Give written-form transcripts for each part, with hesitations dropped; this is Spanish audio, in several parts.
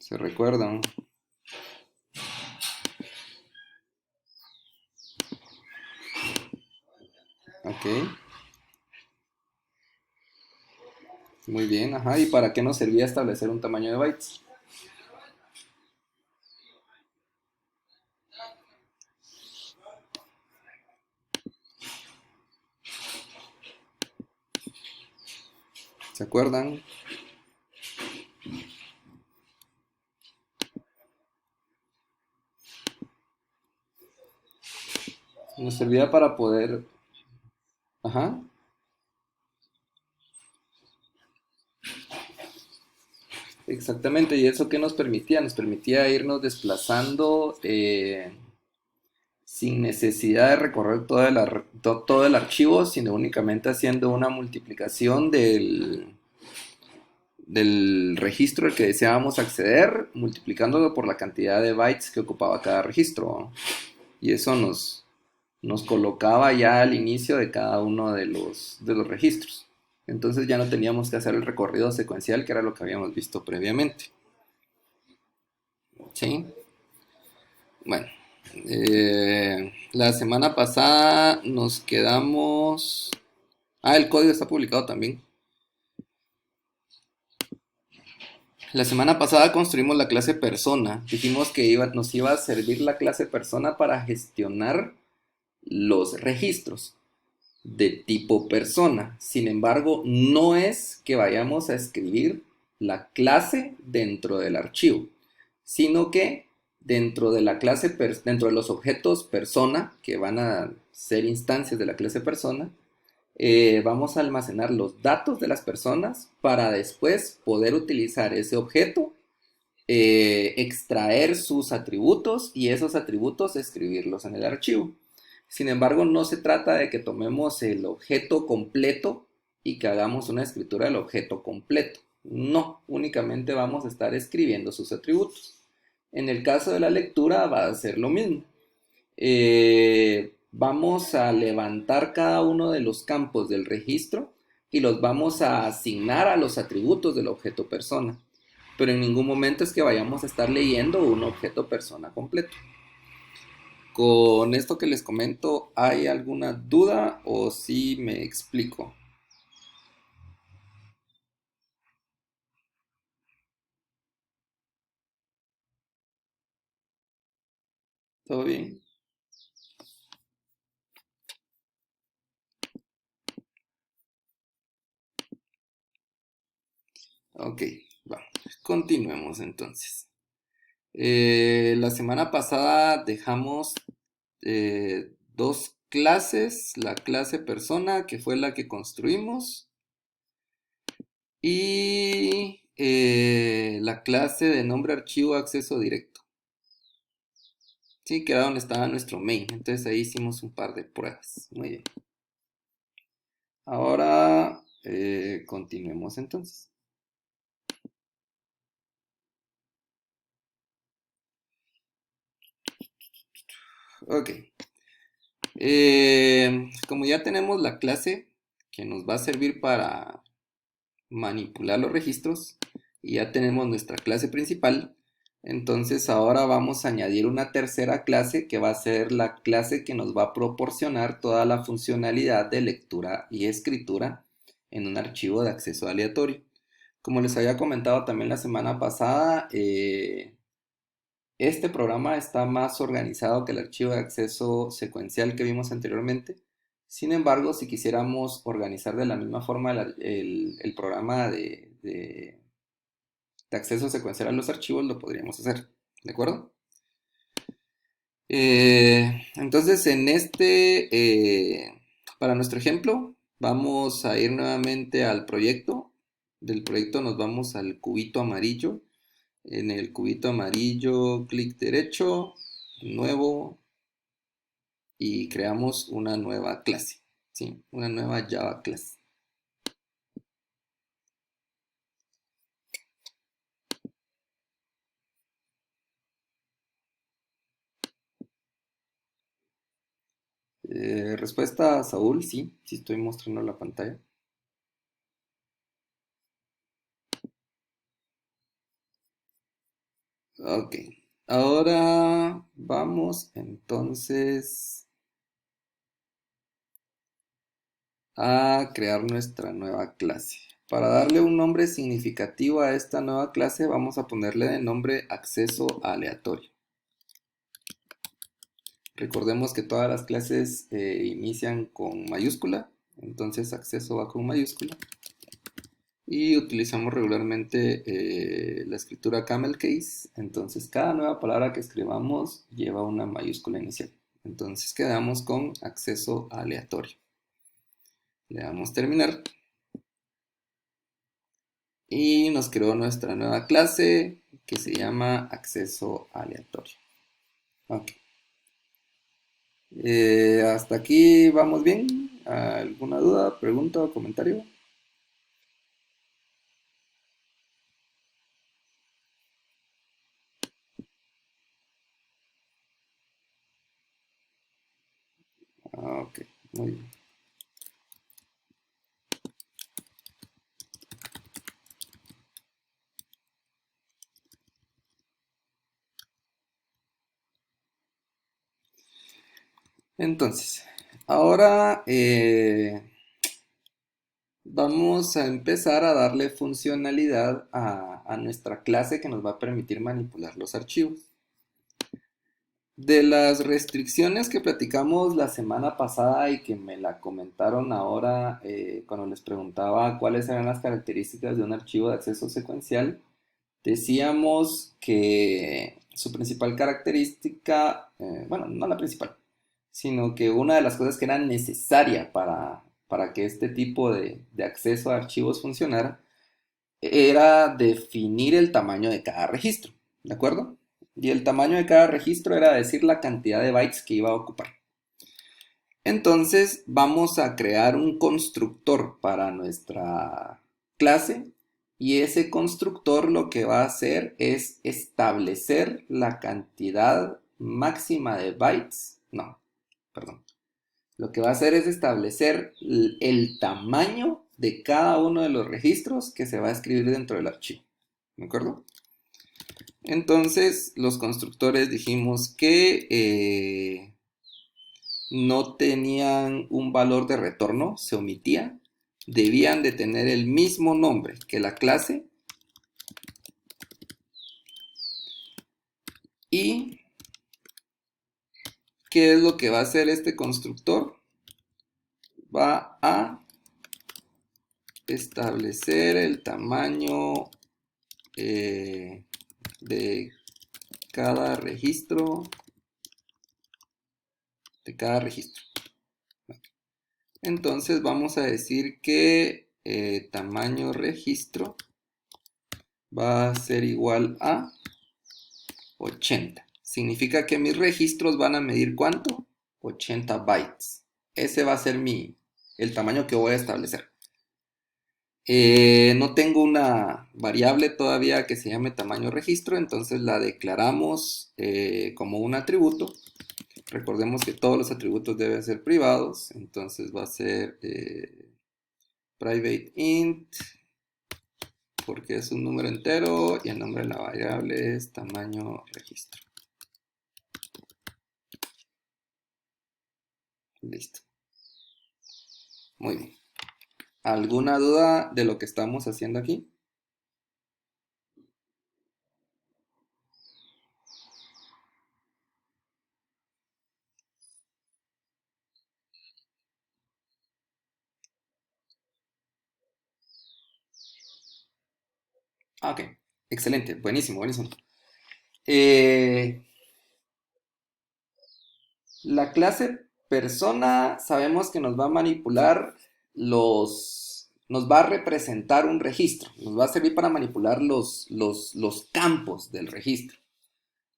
¿Se recuerdan? Ok, muy bien, ajá. ¿Y para qué nos servía establecer un tamaño de bytes? ¿Se acuerdan? Nos servía para poder... Ajá, exactamente. ¿Y eso qué nos permitía? Nos permitía irnos desplazando sin necesidad de recorrer todo el archivo, sino únicamente haciendo una multiplicación del registro al que deseábamos acceder, multiplicándolo por la cantidad de bytes que ocupaba cada registro. Y eso nos colocaba ya al inicio de cada uno de los registros. Entonces ya no teníamos que hacer el recorrido secuencial, que era lo que habíamos visto previamente. ¿Sí? Bueno, la semana pasada nos quedamos... Ah, el código está publicado también. La semana pasada construimos la clase persona. Dijimos que nos iba a servir la clase persona para gestionar los registros de tipo persona. Sin embargo, no es que vayamos a escribir la clase dentro del archivo, sino que dentro de la clase, dentro de los objetos persona, que van a ser instancias de la clase persona, vamos a almacenar los datos de las personas para después poder utilizar ese objeto, extraer sus atributos y esos atributos escribirlos en el archivo. Sin embargo, no se trata de que tomemos el objeto completo y que hagamos una escritura del objeto completo. No, únicamente vamos a estar escribiendo sus atributos. En el caso de la lectura va a ser lo mismo. Vamos a levantar cada uno de los campos del registro y los vamos a asignar a los atributos del objeto persona. Pero en ningún momento es que vayamos a estar leyendo un objeto persona completo. Con esto que les comento, ¿hay alguna duda o si me explico? ¿Todo bien? Ok, vamos. Continuemos entonces. La semana pasada dejamos dos clases, la clase persona, que fue la que construimos, y la clase de nombre archivo acceso directo. Sí, que era donde estaba nuestro main. Entonces ahí hicimos un par de pruebas. Muy bien. Ahora continuemos entonces. Ok. Como ya tenemos la clase que nos va a servir para manipular los registros y ya tenemos nuestra clase principal, entonces ahora vamos a añadir una tercera clase que va a ser la clase que nos va a proporcionar toda la funcionalidad de lectura y escritura en un archivo de acceso aleatorio. Como les había comentado también la semana pasada, este programa está más organizado que el archivo de acceso secuencial que vimos anteriormente. Sin embargo, si quisiéramos organizar de la misma forma el programa de acceso secuencial a los archivos, lo podríamos hacer. ¿De acuerdo? Entonces, para nuestro ejemplo, vamos a ir nuevamente al proyecto. Del proyecto nos vamos al cubito amarillo. En el cubito amarillo, clic derecho, nuevo, y creamos una nueva clase, ¿sí? Una nueva Java clase. Respuesta, Saúl, sí, sí estoy mostrando la pantalla. Ok, ahora vamos entonces a crear nuestra nueva clase. Para darle un nombre significativo a esta nueva clase, vamos a ponerle de nombre acceso aleatorio. Recordemos que todas las clases inician con mayúscula, entonces acceso va con mayúscula. Y utilizamos regularmente la escritura camel case, entonces cada nueva palabra que escribamos lleva una mayúscula inicial. Entonces quedamos con acceso aleatorio. Le damos terminar. Y nos creó nuestra nueva clase que se llama acceso aleatorio. Ok. Hasta aquí vamos bien. ¿Alguna duda, pregunta o comentario? Ok, muy bien. Entonces, ahora vamos a empezar a darle funcionalidad a nuestra clase que nos va a permitir manipular los archivos. De las restricciones que platicamos la semana pasada y que me la comentaron ahora cuando les preguntaba cuáles eran las características de un archivo de acceso secuencial, decíamos que su principal característica, bueno, no la principal, sino que una de las cosas que era necesaria para que este tipo de acceso a archivos funcionara era definir el tamaño de cada registro, ¿de acuerdo? Y el tamaño de cada registro era decir la cantidad de bytes que iba a ocupar. Entonces vamos a crear un constructor para nuestra clase y ese constructor lo que va a hacer es establecer la cantidad máxima de bytes, no, perdón, lo que va a hacer es establecer el tamaño de cada uno de los registros que se va a escribir dentro del archivo. ¿De acuerdo? Entonces, los constructores dijimos que no tenían un valor de retorno, se omitía. Debían de tener el mismo nombre que la clase. ¿Y qué es lo que va a hacer este constructor? Va a establecer el tamaño de cada registro, Entonces vamos a decir que tamaño registro va a ser igual a 80. Significa que mis registros van a medir ¿cuánto? 80 bytes. Ese va a ser el tamaño que voy a establecer. No tengo una variable todavía que se llame tamaño registro, entonces la declaramos como un atributo. Recordemos que todos los atributos deben ser privados, entonces va a ser private int, porque es un número entero y el nombre de la variable es tamaño registro. Listo. Muy bien. ¿Alguna duda de lo que estamos haciendo aquí? Ok, excelente, buenísimo, buenísimo. Eh, la clase persona sabemos que nos va a manipular nos va a representar un registro, nos va a servir para manipular los campos del registro.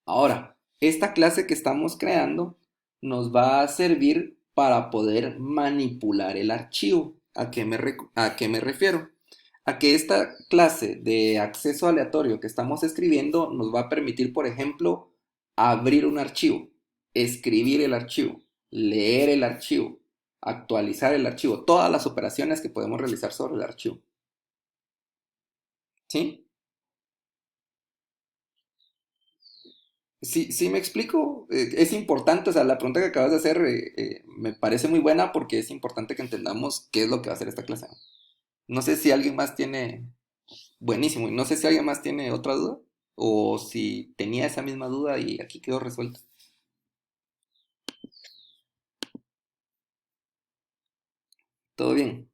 Ahora, esta clase que estamos creando nos va a servir para poder manipular el archivo. ¿A qué me refiero? A que esta clase de acceso aleatorio que estamos escribiendo nos va a permitir, por ejemplo, abrir un archivo, escribir el archivo, leer el archivo, actualizar el archivo, todas las operaciones que podemos realizar sobre el archivo. ¿Sí? Sí, sí me explico. Es importante, o sea, la pregunta que acabas de hacer me parece muy buena porque es importante que entendamos qué es lo que va a hacer esta clase. No sé si alguien más tiene, buenísimo, y no sé si alguien más tiene otra duda o si tenía esa misma duda y aquí quedó resuelta. ¿Todo bien?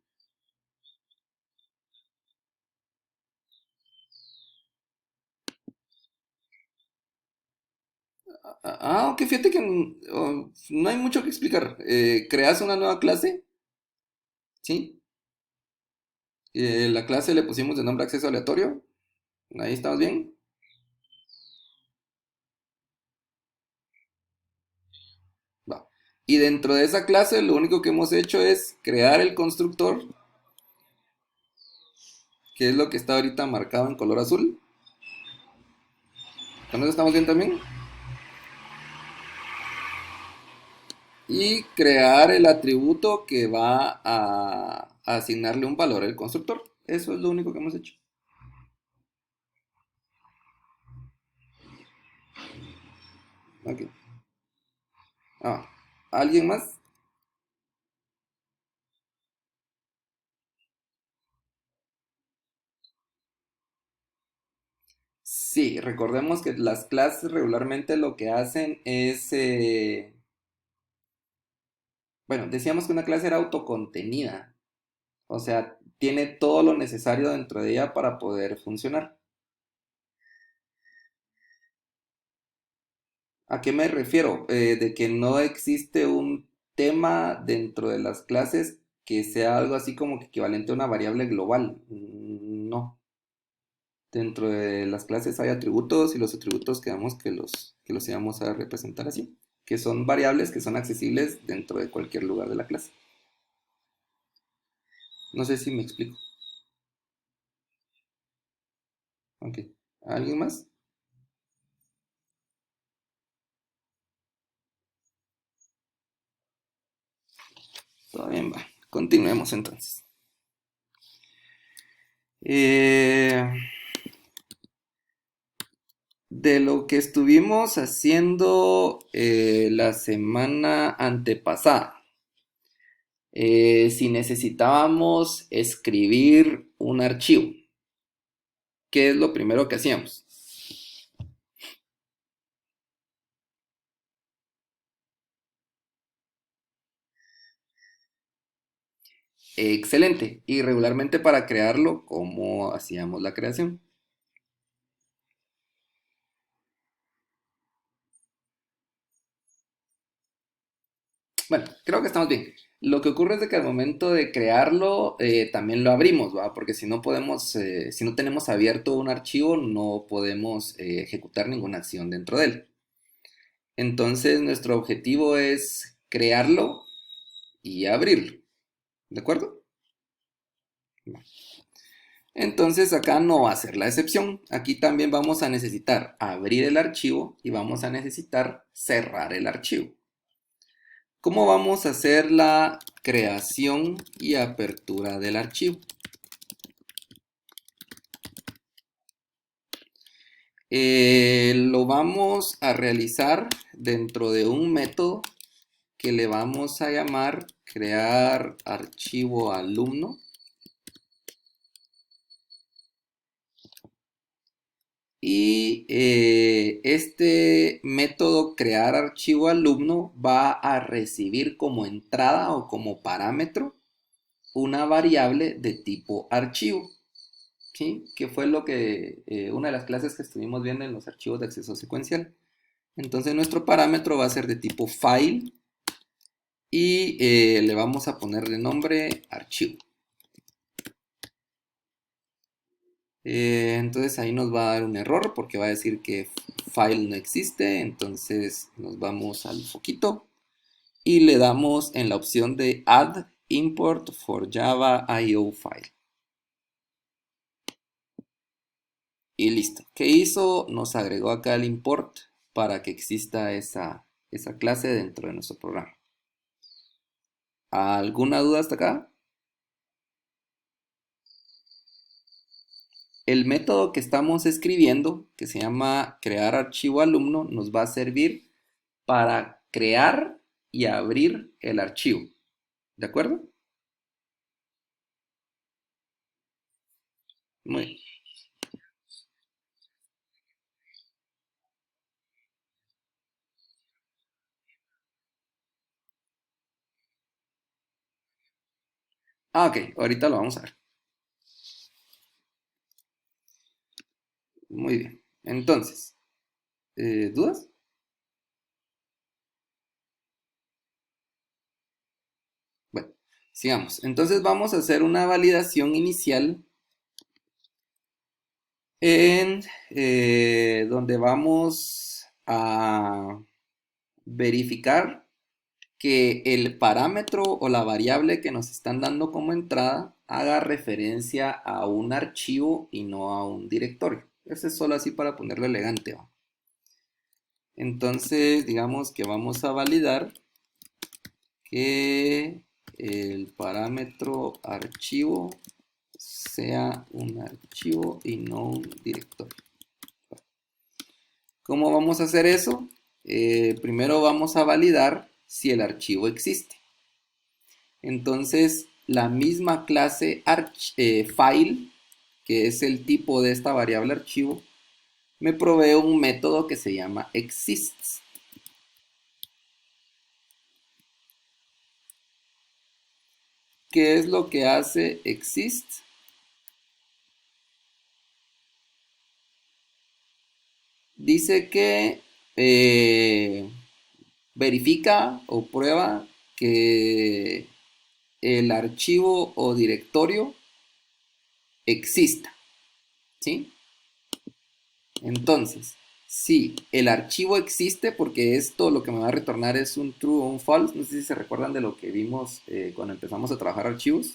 Ok, fíjate que no hay mucho que explicar. Creas una nueva clase, ¿sí? La clase le pusimos de nombre acceso aleatorio. Ahí estamos bien. Va. Y dentro de esa clase lo único que hemos hecho es crear el constructor, que es lo que está ahorita marcado en color azul. ¿Con eso estamos bien también? Y crear el atributo que va a asignarle un valor al constructor. Eso es lo único que hemos hecho. Ok. Ah, ¿alguien más? Sí, recordemos que las clases regularmente lo que hacen es, bueno, decíamos que una clase era autocontenida, o sea, tiene todo lo necesario dentro de ella para poder funcionar. ¿A qué me refiero? De que no existe un tema dentro de las clases que sea algo así como que equivalente a una variable global. No. Dentro de las clases hay atributos y los atributos quedamos que los íbamos a representar así, que son variables que son accesibles dentro de cualquier lugar de la clase. No sé si me explico. Ok. ¿Alguien más? Todo bien, va. Continuemos entonces. Eh, de lo que estuvimos haciendo la semana antepasada, si necesitábamos escribir un archivo, ¿qué es lo primero que hacíamos? Excelente. Y regularmente para crearlo, ¿cómo hacíamos la creación? Bueno, creo que estamos bien. Lo que ocurre es de que al momento de crearlo, también lo abrimos, ¿va? Porque si no podemos, si no tenemos abierto un archivo, no podemos ejecutar ninguna acción dentro de él. Entonces, nuestro objetivo es crearlo y abrirlo. ¿De acuerdo? Entonces, acá no va a ser la excepción. Aquí también vamos a necesitar abrir el archivo y vamos a necesitar cerrar el archivo. ¿Cómo vamos a hacer la creación y apertura del archivo? Lo vamos a realizar dentro de un método que le vamos a llamar crear archivo alumno. Y este método crear archivo alumno va a recibir como entrada o como parámetro una variable de tipo archivo. ¿Sí? Que fue lo que una de las clases que estuvimos viendo en los archivos de acceso secuencial. Entonces nuestro parámetro va a ser de tipo file y le vamos a poner de nombre archivo. Entonces ahí nos va a dar un error porque va a decir que file no existe. Entonces nos vamos al foquito y le damos en la opción de add import for java io file. Y listo. ¿Qué hizo? Nos agregó acá el import para que exista esa clase dentro de nuestro programa. ¿Alguna duda hasta acá? El método que estamos escribiendo, que se llama crear archivo alumno, nos va a servir para crear y abrir el archivo. ¿De acuerdo? Muy, ok, ahorita lo vamos a ver. Muy bien. Entonces, ¿dudas? Bueno, sigamos. Entonces vamos a hacer una validación inicial en donde vamos a verificar que el parámetro o la variable que nos están dando como entrada haga referencia a un archivo y no a un directorio. Eso es solo así para ponerlo elegante, ¿va? Entonces, digamos que vamos a validar que el parámetro archivo sea un archivo y no un directorio. ¿Cómo vamos a hacer eso? Primero vamos a validar si el archivo existe. Entonces, la misma clase file, que es el tipo de esta variable archivo, me provee un método que se llama exists. ¿Qué es lo que hace exist? Dice que verifica o prueba que el archivo o directorio exista, ¿sí? Entonces, si el archivo existe, porque esto lo que me va a retornar es un true o un false, no sé si se recuerdan de lo que vimos cuando empezamos a trabajar archivos.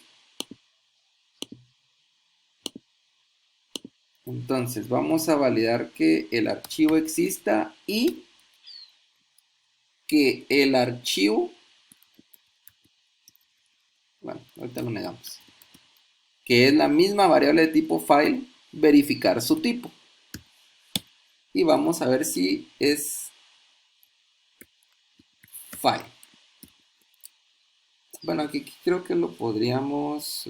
Entonces, vamos a validar que el archivo exista y que el archivo, bueno, ahorita lo negamos, que es la misma variable de tipo file, verificar su tipo. Y vamos a ver si es file. Bueno, aquí creo que lo podríamos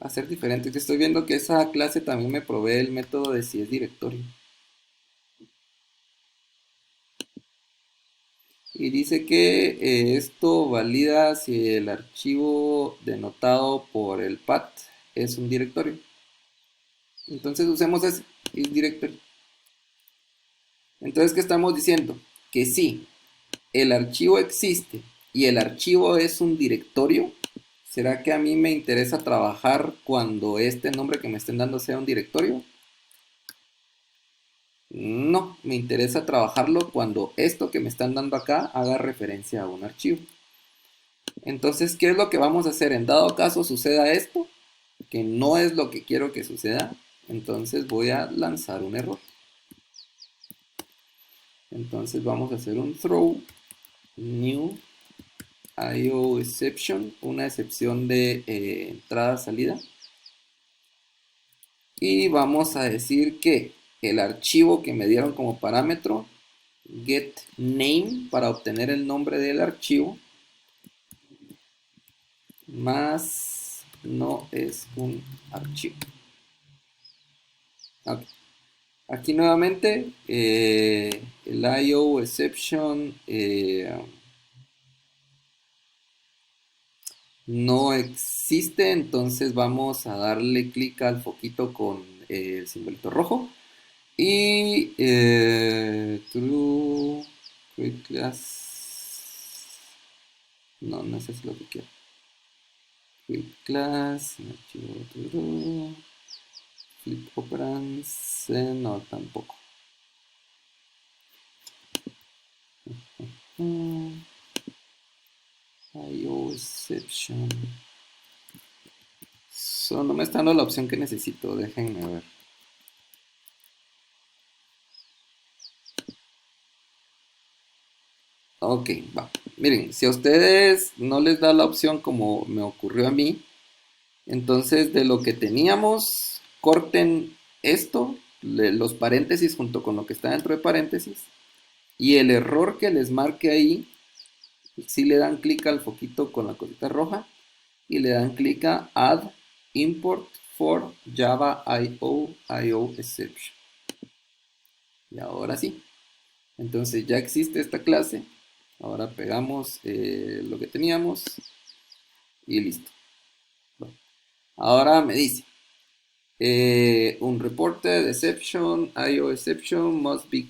hacer diferente. Que estoy viendo que esa clase también me provee el método de si es directorio. Y dice que esto valida si el archivo denotado por el path es un directorio. Entonces usemos ese, is directory. Entonces, ¿qué estamos diciendo? Que si el archivo existe y el archivo es un directorio, ¿será que a mí me interesa trabajar cuando este nombre que me estén dando sea un directorio? No, me interesa trabajarlo cuando esto que me están dando acá haga referencia a un archivo. Entonces, ¿qué es lo que vamos a hacer? En dado caso suceda esto, que no es lo que quiero que suceda, entonces voy a lanzar un error. Entonces vamos a hacer un throw new IO exception, una excepción de entrada-salida. Y vamos a decir que el archivo que me dieron como parámetro, get name, para obtener el nombre del archivo, más no es un archivo. Okay. Aquí nuevamente el IO exception no existe, entonces vamos a darle clic al foquito con el simbolito rojo y true create class, no sé si es lo que quiero, create class, archivo true, flip operands, no tampoco. IO exception. No me está dando la opción que necesito, déjenme ver. Ok, va. Miren, si a ustedes no les da la opción como me ocurrió a mí, entonces de lo que teníamos, corten esto, los paréntesis junto con lo que está dentro de paréntesis, y el error que les marque ahí, si le dan clic al foquito con la cosita roja, y le dan clic a Add Import for Java IO Exception. Y ahora sí. Entonces ya existe esta clase. Ahora pegamos lo que teníamos y listo. Bueno, ahora me dice, un reported exception, IO exception must be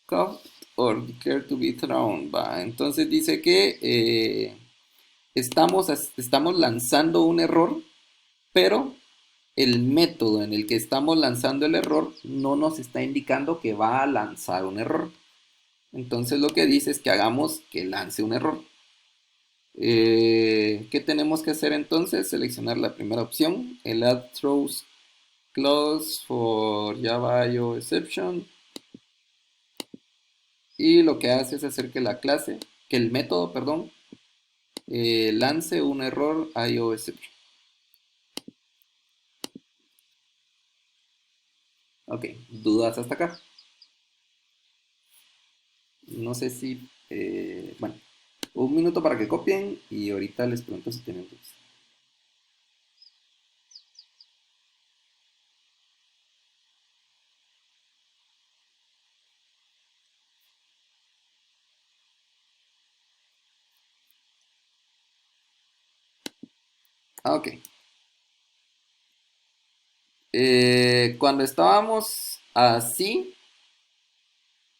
caught or declared to be thrown. Va. Entonces dice que estamos lanzando un error, pero el método en el que estamos lanzando el error no nos está indicando que va a lanzar un error. Entonces lo que dice es que hagamos que lance un error. ¿Qué tenemos que hacer entonces? Seleccionar la primera opción, el add throws clause for Java IO exception. Y lo que hace es hacer que que el método, perdón, lance un error IO exception. Ok, ¿dudas hasta acá? No sé si, bueno, un minuto para que copien y ahorita les pregunto si tienen dudas. Ok. Cuando estábamos así,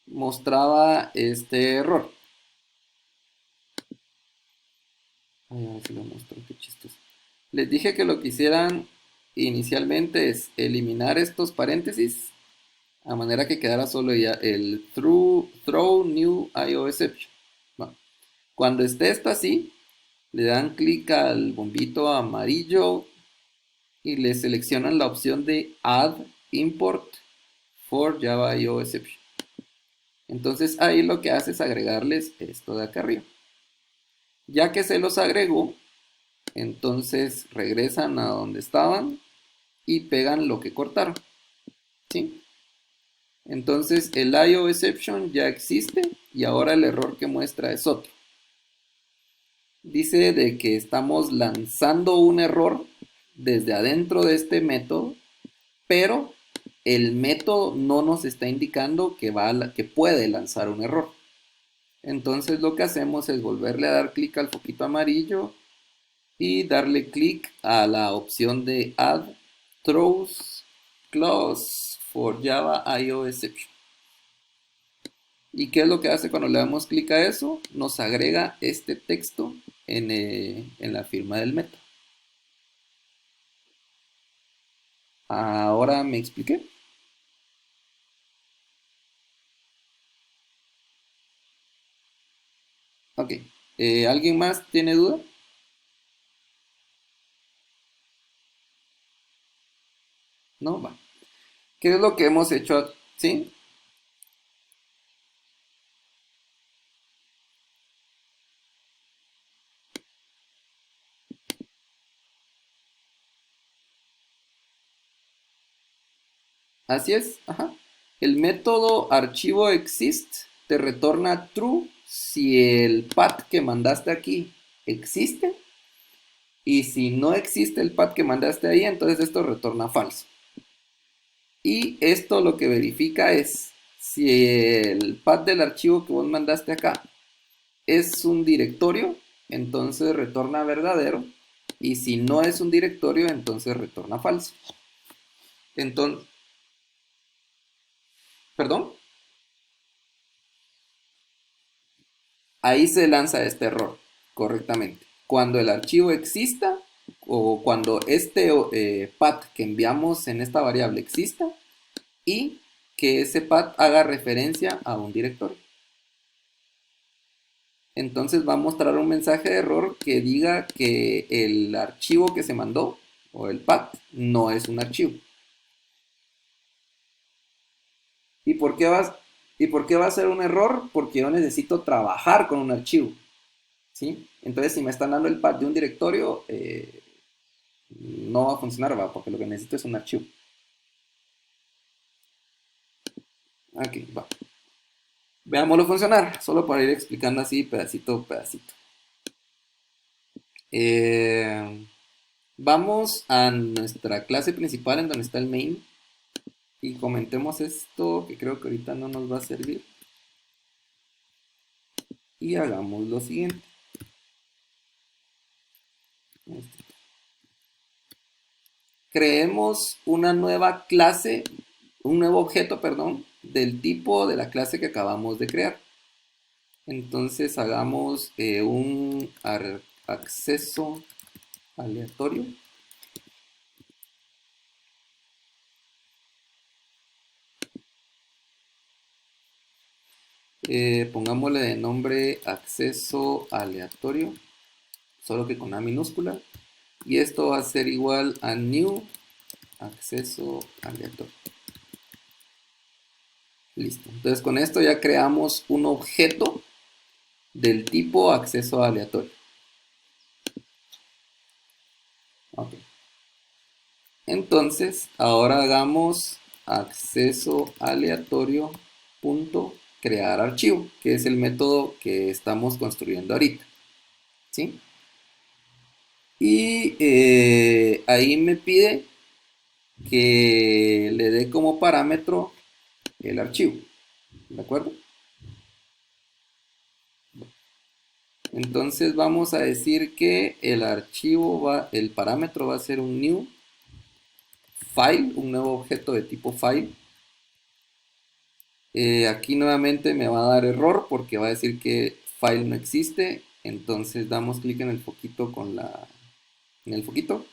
mostraba este error. Ay, a ver si lo muestro, qué chistoso. Les dije que lo que hicieran inicialmente es eliminar estos paréntesis a manera que quedara solo ya el throw new IO exception. Bueno, cuando esté esto así, le dan clic al bombito amarillo y le seleccionan la opción de Add Import for Java IO Exception. Entonces ahí lo que hace es agregarles esto de acá arriba. Ya que se los agregó, entonces regresan a donde estaban y pegan lo que cortaron. ¿Sí? Entonces el IO exception ya existe y ahora el error que muestra es otro. Dice de que estamos lanzando un error desde adentro de este método, pero el método no nos está indicando que puede lanzar un error. Entonces lo que hacemos es volverle a dar clic al foquito amarillo y darle clic a la opción de Add Throws Clause for Java IO Exception. ¿Y qué es lo que hace cuando le damos clic a eso? Nos agrega este texto en la firma del método. Ahora me expliqué. Ok. ¿Alguien más tiene duda? No, va. ¿Qué es lo que hemos hecho? ¿Sí? Así es. Ajá. El método archivo exist te retorna true si el path que mandaste aquí existe. Y si no existe el path que mandaste ahí, entonces esto retorna falso. Y esto lo que verifica es si el path del archivo que vos mandaste acá es un directorio, entonces retorna verdadero. Y si no es un directorio, entonces retorna falso. Entonces, perdón, ahí se lanza este error correctamente. Cuando el archivo exista o cuando este path que enviamos en esta variable exista y que ese path haga referencia a un directorio. Entonces va a mostrar un mensaje de error que diga que el archivo que se mandó o el path no es un archivo. ¿Y por qué vas, ¿Y por qué va a ser un error? Porque yo necesito trabajar con un archivo, ¿sí? Entonces, si me están dando el path de un directorio, no va a funcionar, ¿va? Porque lo que necesito es un archivo. Aquí, va. Veámoslo funcionar, solo para ir explicando así, pedacito a pedacito. Vamos a nuestra clase principal en donde está el main y comentemos esto que creo que ahorita no nos va a servir. Y hagamos lo siguiente. Creemos una nueva clase, un nuevo objeto, perdón, del tipo de la clase que acabamos de crear. Entonces hagamos un acceso aleatorio. Pongámosle de nombre acceso aleatorio, solo que con A minúscula. Y esto va a ser igual a new acceso aleatorio. Listo. Entonces con esto ya creamos un objeto del tipo acceso aleatorio. Ok. Entonces ahora hagamos acceso aleatorio punto crear archivo, que es el método que estamos construyendo ahorita. ¿Sí? Y ahí me pide que le dé como parámetro el archivo. ¿De acuerdo? Entonces vamos a decir que el archivo el parámetro va a ser un new file, un nuevo objeto de tipo file. Aquí nuevamente me va a dar error porque va a decir que file no existe. Entonces damos clic en el foquito en el foquito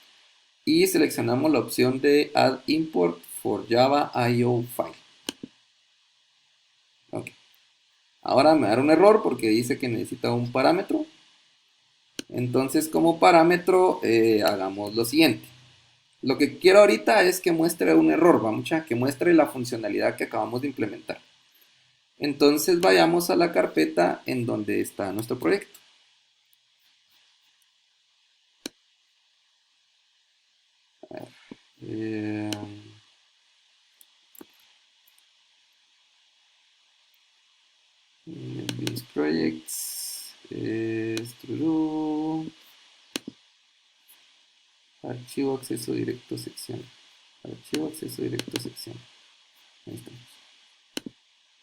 y seleccionamos la opción de Add Import for Java IO File. Ok. Ahora me da un error porque dice que necesita un parámetro. Entonces como parámetro hagamos lo siguiente. Lo que quiero ahorita es que muestre un error, vamos a que muestre la funcionalidad que acabamos de implementar. Entonces vayamos a la carpeta en donde está nuestro proyecto. Eh, Business Projects, archivo acceso directo sección. Archivo acceso directo sección. Ahí estamos.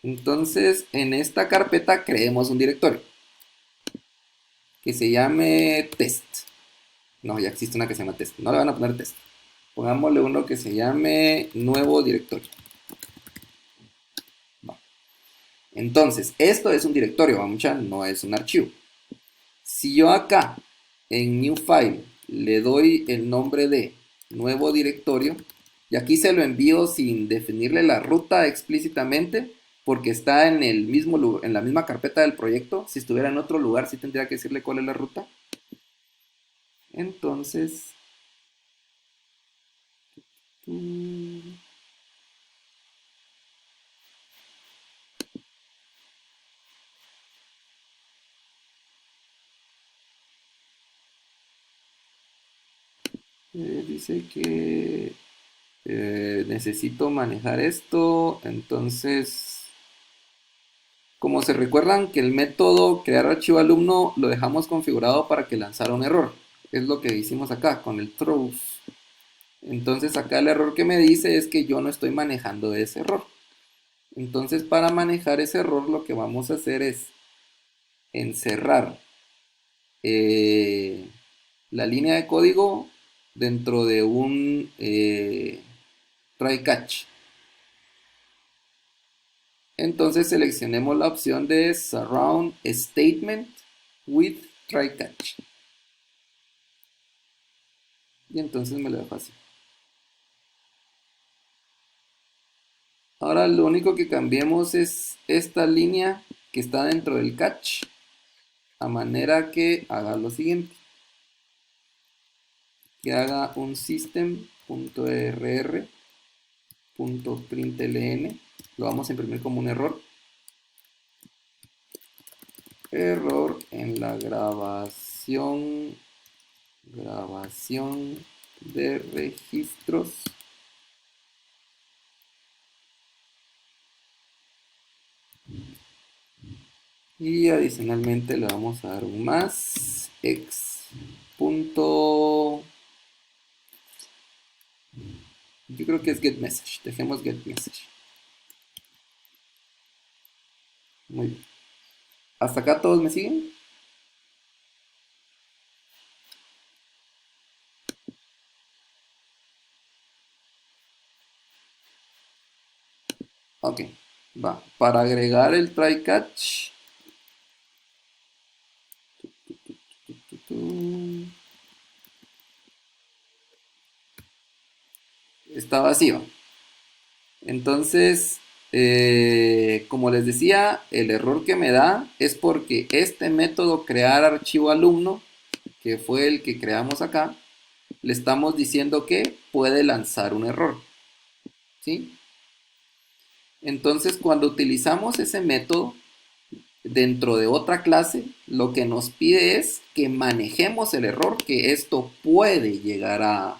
Entonces, en esta carpeta creemos un directorio que se llame test. No, ya existe una que se llama test. No le van a poner test. Pongámosle uno que se llame nuevo directorio. Va. Entonces, esto es un directorio, vamos a no es un archivo. Si yo acá en New File le doy el nombre de nuevo directorio, y aquí se lo envío sin definirle la ruta explícitamente, porque está en el mismo lugar, en la misma carpeta del proyecto. Si estuviera en otro lugar, sí tendría que decirle cuál es la ruta. Entonces, dice que necesito manejar esto. Entonces, como se recuerdan que el método crear archivo alumno lo dejamos configurado para que lanzara un error. Es lo que hicimos acá con el throws. Entonces acá el error que me dice es que yo no estoy manejando ese error. Entonces para manejar ese error lo que vamos a hacer es encerrar la línea de código dentro de un try catch. Entonces seleccionemos la opción de surround statement with try catch. Y entonces me lo dejo así. Ahora lo único que cambiemos es esta línea que está dentro del catch, a manera que haga lo siguiente. Que haga un system.rr.println. Lo vamos a imprimir como un error. error en la grabación de registros y adicionalmente le vamos a dar un más x punto, yo creo que es getMessage, dejemos getMessage. Muy bien, hasta acá todos me siguen. Ok, va, para agregar el try catch está vacío. Entonces, como les decía, el error que me da es porque este método crear archivo alumno, que fue el que creamos acá, le estamos diciendo que puede lanzar un error, ¿sí? Entonces, cuando utilizamos ese método dentro de otra clase, lo que nos pide es que manejemos el error que esto puede llegar a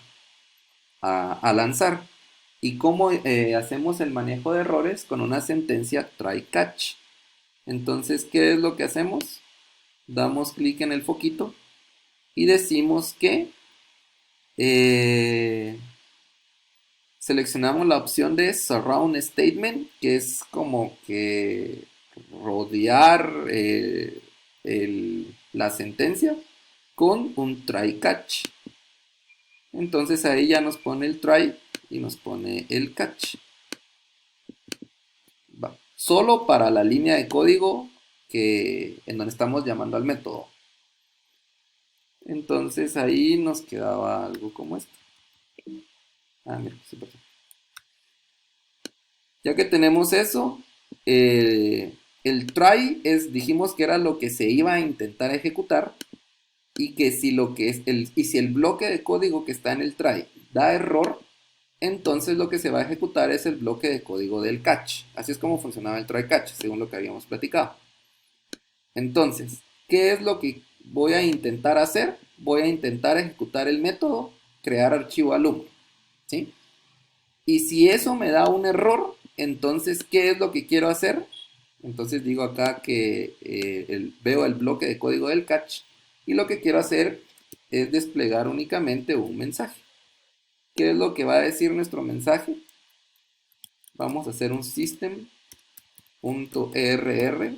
lanzar. ¿Y cómo hacemos el manejo de errores? Con una sentencia try catch. Entonces, ¿qué es lo que hacemos? Damos clic en el foquito y decimos que seleccionamos la opción de surround statement, que es como que rodear la sentencia con un try catch. Entonces ahí ya nos pone el try y nos pone el catch. Va. Solo para la línea de código en donde estamos llamando al método. Entonces ahí nos quedaba algo como esto. Ah, mira, super. Ya que tenemos eso, el try dijimos que era lo que se iba a intentar ejecutar y que si si el bloque de código que está en el try da error, entonces lo que se va a ejecutar es el bloque de código del catch. Así es como funcionaba el try catch, según lo que habíamos platicado. Entonces, ¿qué es lo que voy a intentar hacer? Voy a intentar ejecutar el método crear archivo alumno, ¿sí? Y si eso me da un error, entonces, ¿qué es lo que quiero hacer? Entonces digo acá que veo el bloque de código del catch y lo que quiero hacer es desplegar únicamente un mensaje. ¿Qué es lo que va a decir nuestro mensaje? Vamos a hacer un system.err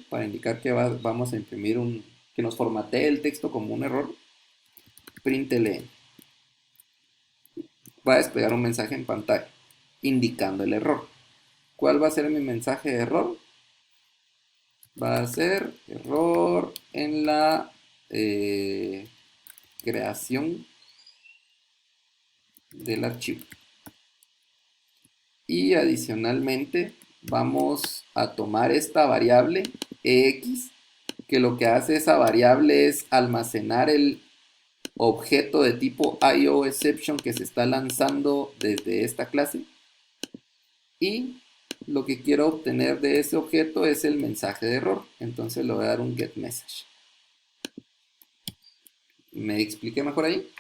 para indicar que vamos a imprimir que nos formatee el texto como un error. Println. Va a desplegar un mensaje en pantalla indicando el error. ¿Cuál va a ser mi mensaje de error? Va a ser error en la creación del archivo. Y adicionalmente vamos a tomar esta variable ex, que lo que hace esa variable es almacenar el objeto de tipo IOException que se está lanzando desde esta clase. Y lo que quiero obtener de ese objeto es el mensaje de error. Entonces le voy a dar un getMessage. ¿Me expliqué mejor ahí?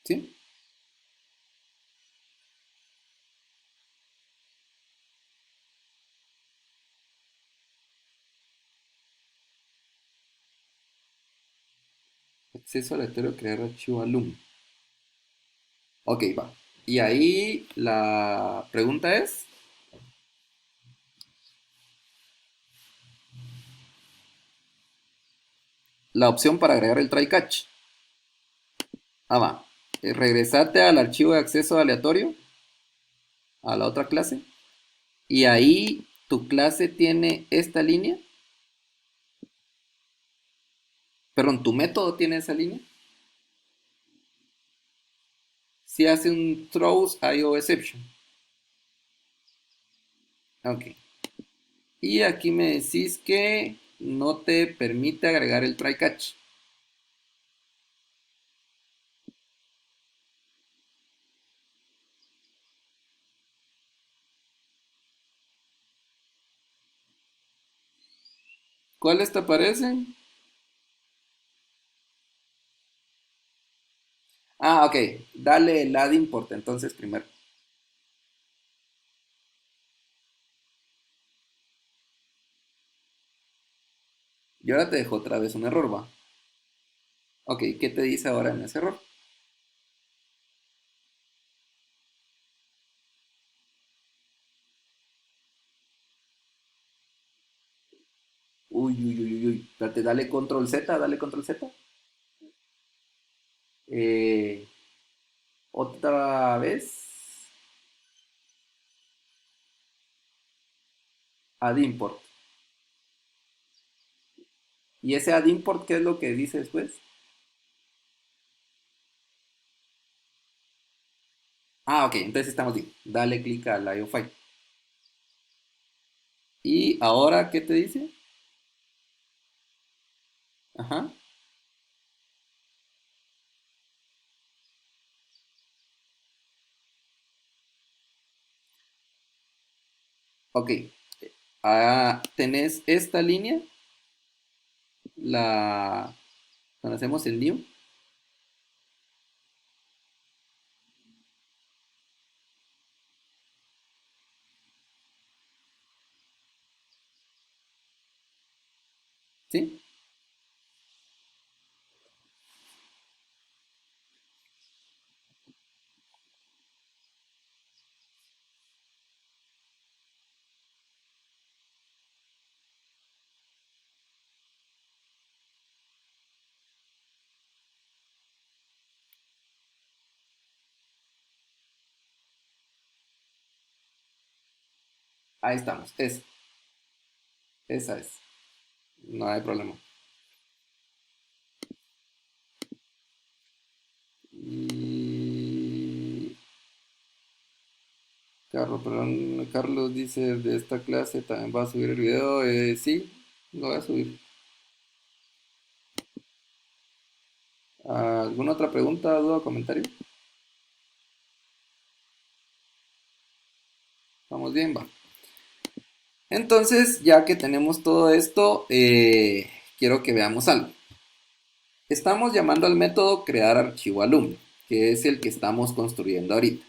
¿Sí? Acceso aleatorio a crear archivo alumno. Ok, va. Y ahí la pregunta es, la opción para agregar el try catch. Ah, va. Regresate al archivo de acceso aleatorio, a la otra clase, y ahí tu clase tiene esta línea. Perdón, tu método tiene esa línea. Si hace un throws IOException. Ok. Y aquí me decís que no te permite agregar el try catch. ¿Cuáles te aparecen? Ah, ok. Dale el add import entonces primero. Y ahora te dejo otra vez un error, va. Ok, ¿qué te dice ahora en ese error? Uy, uy, uy, uy, uy. Espérate, dale control Z, dale control Z. Eh, otra vez. Add import. ¿Y ese add import qué es lo que dice después? Ah, ok, entonces estamos bien. Dale clic al IO file. ¿Y ahora qué te dice? Ajá. Ok. Ah, tenés esta línea, la cuando hacemos el new. ¿Sí? Ahí estamos. Esa es. No hay problema. Y Carlos dice de esta clase también va a subir el video. Sí, lo voy a subir. ¿Alguna otra pregunta, duda o comentario? Vamos bien, va. Entonces, ya que tenemos todo esto, quiero que veamos algo. Estamos llamando al método crear archivo alumno, que es el que estamos construyendo ahorita.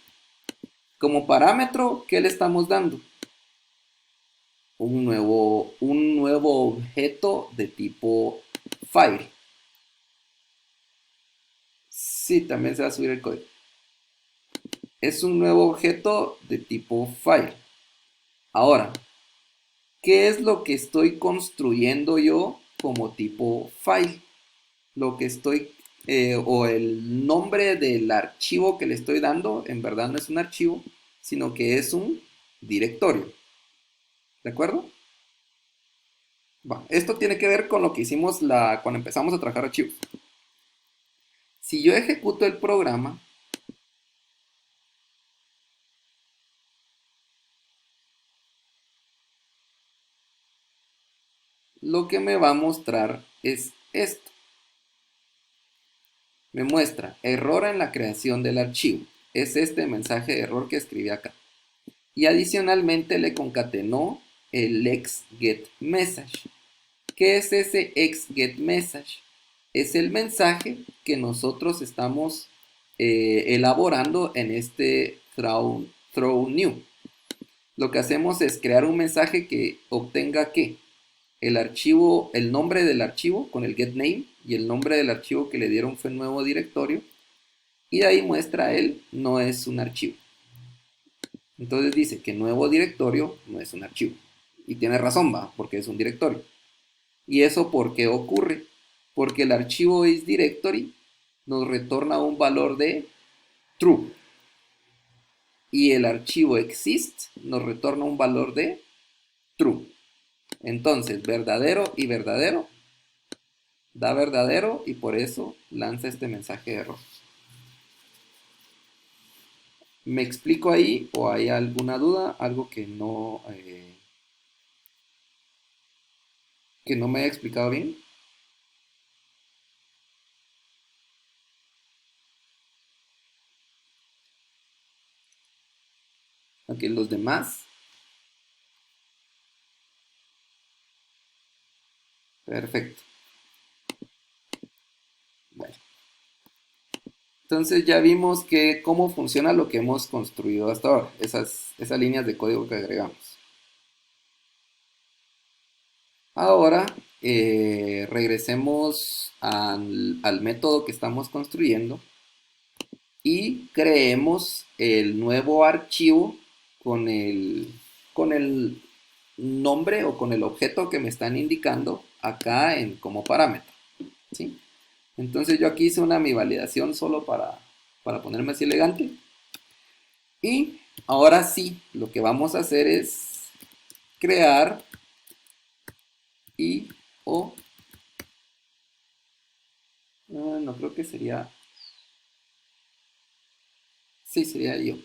Como parámetro, ¿qué le estamos dando? Un nuevo objeto de tipo file. Sí, también se va a subir el código. Es un nuevo objeto de tipo file. Ahora, ¿qué es lo que estoy construyendo yo como tipo file? Lo que estoy, o el nombre del archivo que le estoy dando, en verdad no es un archivo, sino que es un directorio. ¿De acuerdo? Va, esto tiene que ver con lo que hicimos cuando empezamos a trabajar archivos. Si yo ejecuto el programa, lo que me va a mostrar es esto. Me muestra error en la creación del archivo. Es este mensaje de error que escribí acá. Y adicionalmente le concatenó el exGetMessage. ¿Qué es ese exGetMessage? Es el mensaje que nosotros estamos elaborando en este throw new. Lo que hacemos es crear un mensaje que obtenga ¿qué? El archivo, el nombre del archivo con el getName y el nombre del archivo que le dieron fue nuevo directorio y de ahí muestra él no es un archivo. Entonces dice que nuevo directorio no es un archivo. Y tiene razón, va, porque es un directorio. ¿Y eso por qué ocurre? Porque el archivo isDirectory nos retorna un valor de true. Y el archivo exist nos retorna un valor de true. Entonces, verdadero y verdadero da verdadero y por eso lanza este mensaje de error. ¿Me explico ahí o hay alguna duda? Algo que no me haya explicado bien. Ok, los demás. Perfecto. Bueno, entonces ya vimos que cómo funciona lo que hemos construido hasta ahora, esas líneas de código que agregamos. Ahora regresemos al método que estamos construyendo y creemos el nuevo archivo con con el nombre o con el objeto que me están indicando acá como parámetro, ¿sí? Entonces yo aquí hice mi validación solo para ponerme así elegante. Y ahora sí, lo que vamos a hacer es crear y o no creo que sería, sí, sería yo.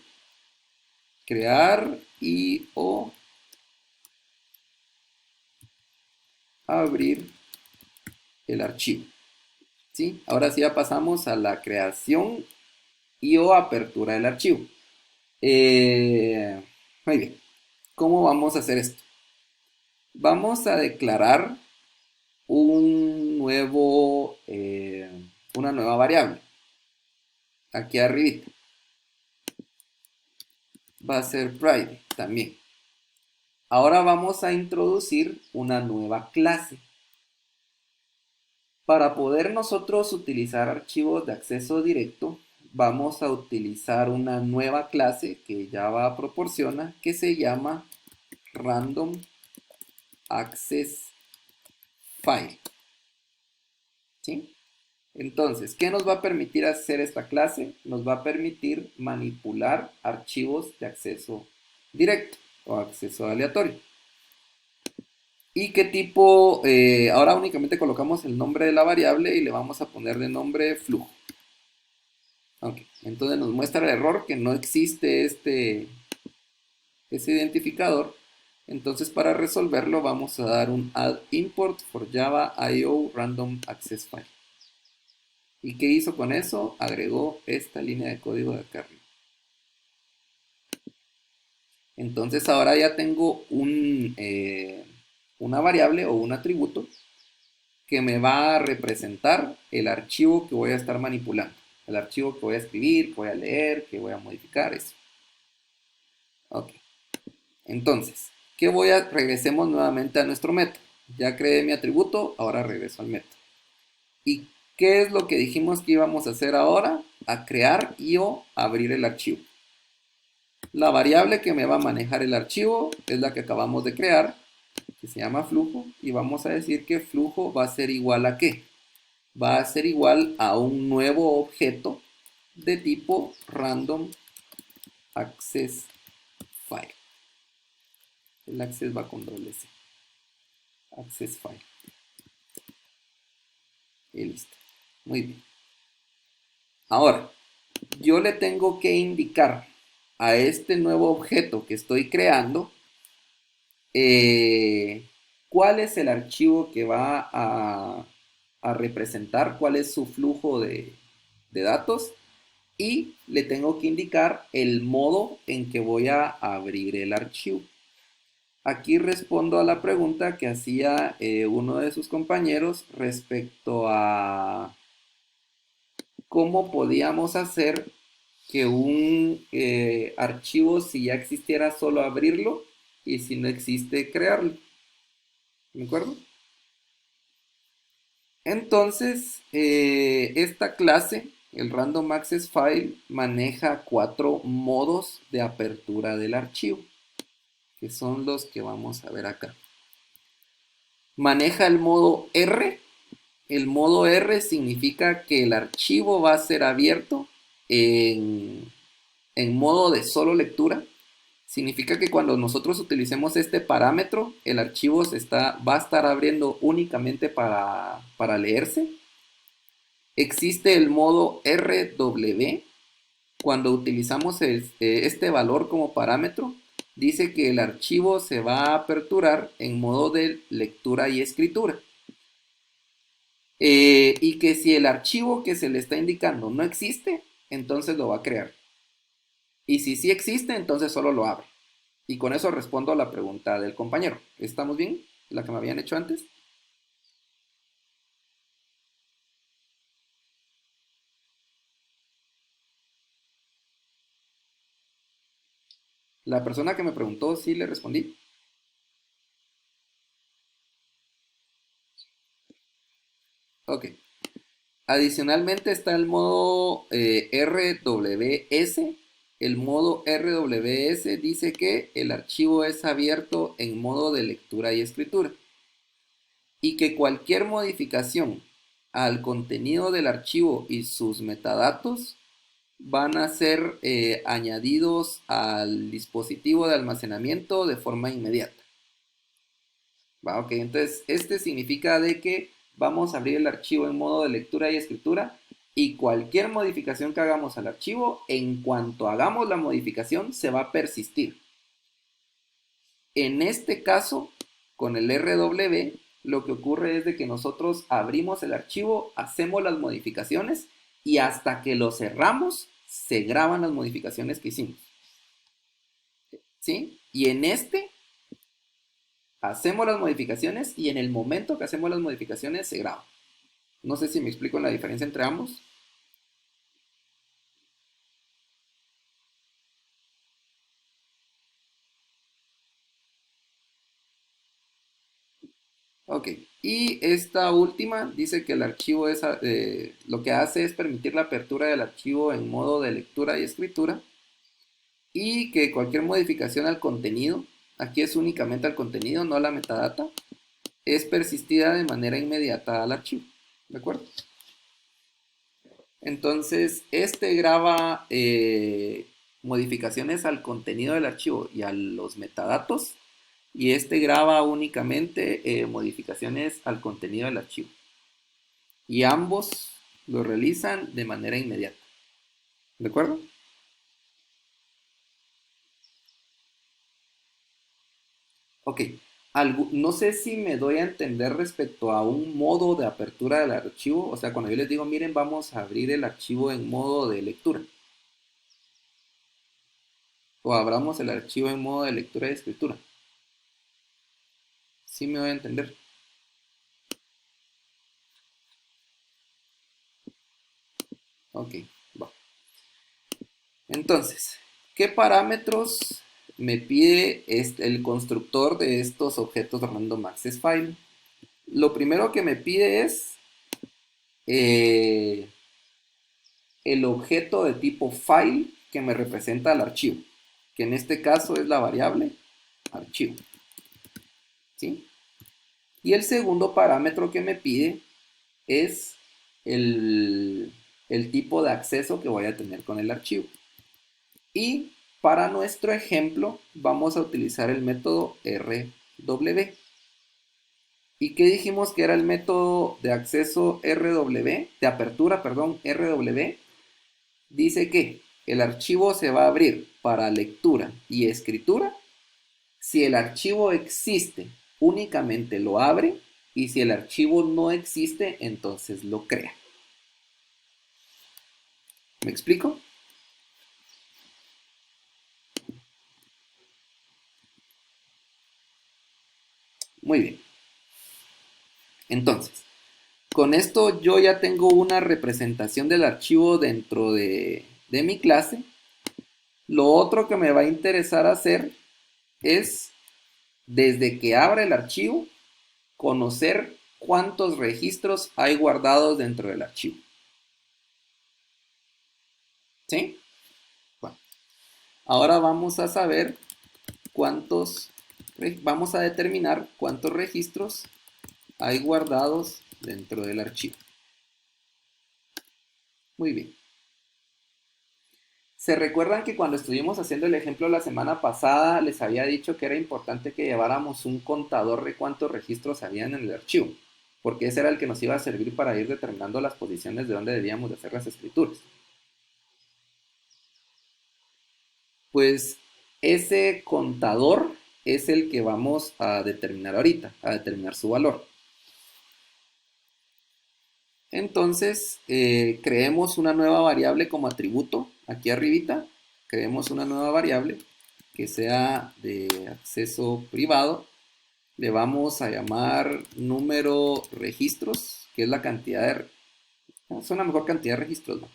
Crear y o abrir el archivo. ¿Sí? Ahora sí ya pasamos a la creación y o apertura del archivo. Muy bien. ¿Cómo vamos a hacer esto? Vamos a declarar una nueva variable. Aquí arriba va a ser private también. Ahora vamos a introducir una nueva clase. Para poder nosotros utilizar archivos de acceso directo, vamos a utilizar una nueva clase que Java proporciona que se llama Random Access File. ¿Sí? Entonces, ¿qué nos va a permitir hacer esta clase? Nos va a permitir manipular archivos de acceso directo o acceso aleatorio. ¿Y qué tipo? Ahora únicamente colocamos el nombre de la variable y le vamos a poner de nombre flujo. Ok, entonces nos muestra el error que no existe ese identificador. Entonces para resolverlo vamos a dar un add import for java io random access file. ¿Y qué hizo con eso? Agregó esta línea de código de acá arriba. Entonces ahora ya tengo una variable o un atributo que me va a representar el archivo que voy a estar manipulando. El archivo que voy a escribir, que voy a leer, que voy a modificar, eso. Ok. Entonces, regresemos nuevamente a nuestro método. Ya creé mi atributo, ahora regreso al método. ¿Y qué es lo que dijimos que íbamos a hacer ahora? A crear y o abrir el archivo. La variable que me va a manejar el archivo es la que acabamos de crear, que se llama flujo, y vamos a decir que flujo va a ser igual a ¿qué? Va a ser igual a un nuevo objeto de tipo random access file. El access va con doble C. Access file. Y listo. Muy bien. Ahora, yo le tengo que indicar a este nuevo objeto que estoy creando cuál es el archivo que va a representar, cuál es su flujo de datos y le tengo que indicar el modo en que voy a abrir el archivo. Aquí respondo a la pregunta que hacía uno de sus compañeros respecto a cómo podíamos hacer que un archivo, si ya existiera, solo abrirlo y si no existe, crearlo. ¿De acuerdo? Entonces, esta clase, el Random Access File, maneja 4 modos de apertura del archivo, que son los que vamos a ver acá. Maneja el modo R. El modo R significa que el archivo va a ser abierto en modo de solo lectura. Significa que cuando nosotros utilicemos este parámetro, el archivo va a estar abriendo únicamente para leerse. Existe el modo RW. Cuando utilizamos este valor como parámetro, dice que el archivo se va a aperturar en modo de lectura y escritura. Y que si el archivo que se le está indicando no existe, entonces lo va a crear. Y si sí existe, entonces solo lo abre. Y con eso respondo a la pregunta del compañero. ¿Estamos bien? La que me habían hecho antes. La persona que me preguntó, sí le respondí. Ok. Adicionalmente está el modo RWS. El modo RWS dice que el archivo es abierto en modo de lectura y escritura y que cualquier modificación al contenido del archivo y sus metadatos van a ser añadidos al dispositivo de almacenamiento de forma inmediata. ¿Va? Ok, entonces este significa de que vamos a abrir el archivo en modo de lectura y escritura y cualquier modificación que hagamos al archivo, en cuanto hagamos la modificación, se va a persistir. En este caso, con el RW, lo que ocurre es de que nosotros abrimos el archivo, hacemos las modificaciones y hasta que lo cerramos, se graban las modificaciones que hicimos. ¿Sí? Y en este, hacemos las modificaciones y en el momento que hacemos las modificaciones, se graba. No sé si me explico la diferencia entre ambos. Ok, y esta última dice que el archivo es, lo que hace es permitir la apertura del archivo en modo de lectura y escritura y que cualquier modificación al contenido, aquí es únicamente al contenido, no a la metadata, es persistida de manera inmediata al archivo, ¿de acuerdo? Entonces, este graba modificaciones al contenido del archivo y a los metadatos, y este graba únicamente modificaciones al contenido del archivo. Y ambos lo realizan de manera inmediata. ¿De acuerdo? Ok. No sé si me doy a entender respecto a un modo de apertura del archivo. O sea, cuando yo les digo, miren, vamos a abrir el archivo en modo de lectura. O abramos el archivo en modo de lectura y escritura. ¿Sí me doy a entender? Ok, va. Entonces, ¿qué parámetros me pide el constructor de estos objetos random access file? Lo primero que me pide es eh, el objeto de tipo file que me representa el archivo, que en este caso es la variable archivo. ¿Sí? Y el segundo parámetro que me pide es el tipo de acceso que voy a tener con el archivo. Y para nuestro ejemplo vamos a utilizar el método RW. ¿Y qué dijimos que era el método de acceso RW? De apertura, perdón, RW. Dice que el archivo se va a abrir para lectura y escritura. Si el archivo existe, únicamente lo abre. Y si el archivo no existe, entonces lo crea. ¿Me explico? Muy bien. Entonces, con esto yo ya tengo una representación del archivo dentro de mi clase. Lo otro que me va a interesar hacer es, desde que abra el archivo, conocer cuántos registros hay guardados dentro del archivo. ¿Sí? Bueno, ahora vamos a saber vamos a determinar cuántos registros hay guardados dentro del archivo. Muy bien. ¿Se recuerdan que cuando estuvimos haciendo el ejemplo la semana pasada les había dicho que era importante que lleváramos un contador de cuántos registros habían en el archivo? Porque ese era el que nos iba a servir para ir determinando las posiciones de donde debíamos de hacer las escrituras. Pues ese contador es el que vamos a determinar ahorita, a determinar su valor. Entonces, creemos una nueva variable como atributo, aquí arribita, creemos una nueva variable que sea de acceso privado. Le vamos a llamar número registros, que es la cantidad de... Es una mejor cantidad de registros, ¿no?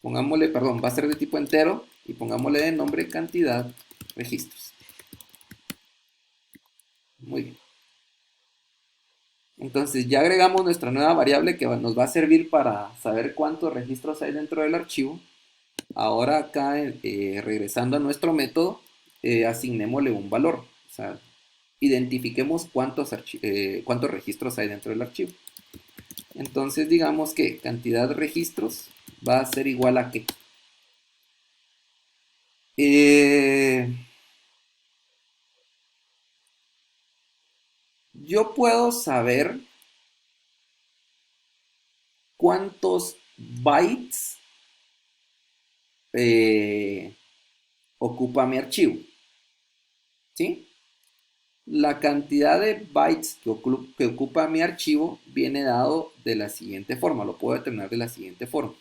Pongámosle, perdón, va a ser de tipo entero, y pongámosle de nombre cantidad registros. Muy bien. Entonces ya agregamos nuestra nueva variable que nos va a servir para saber cuántos registros hay dentro del archivo. Ahora acá, regresando a nuestro método, asignémosle un valor. O sea, identifiquemos cuántos registros hay dentro del archivo. Entonces digamos que cantidad de registros va a ser igual a qué. Yo puedo saber cuántos bytes ocupa mi archivo, ¿sí? La cantidad de bytes que ocupa mi archivo viene dado de la siguiente forma, lo puedo determinar de la siguiente forma.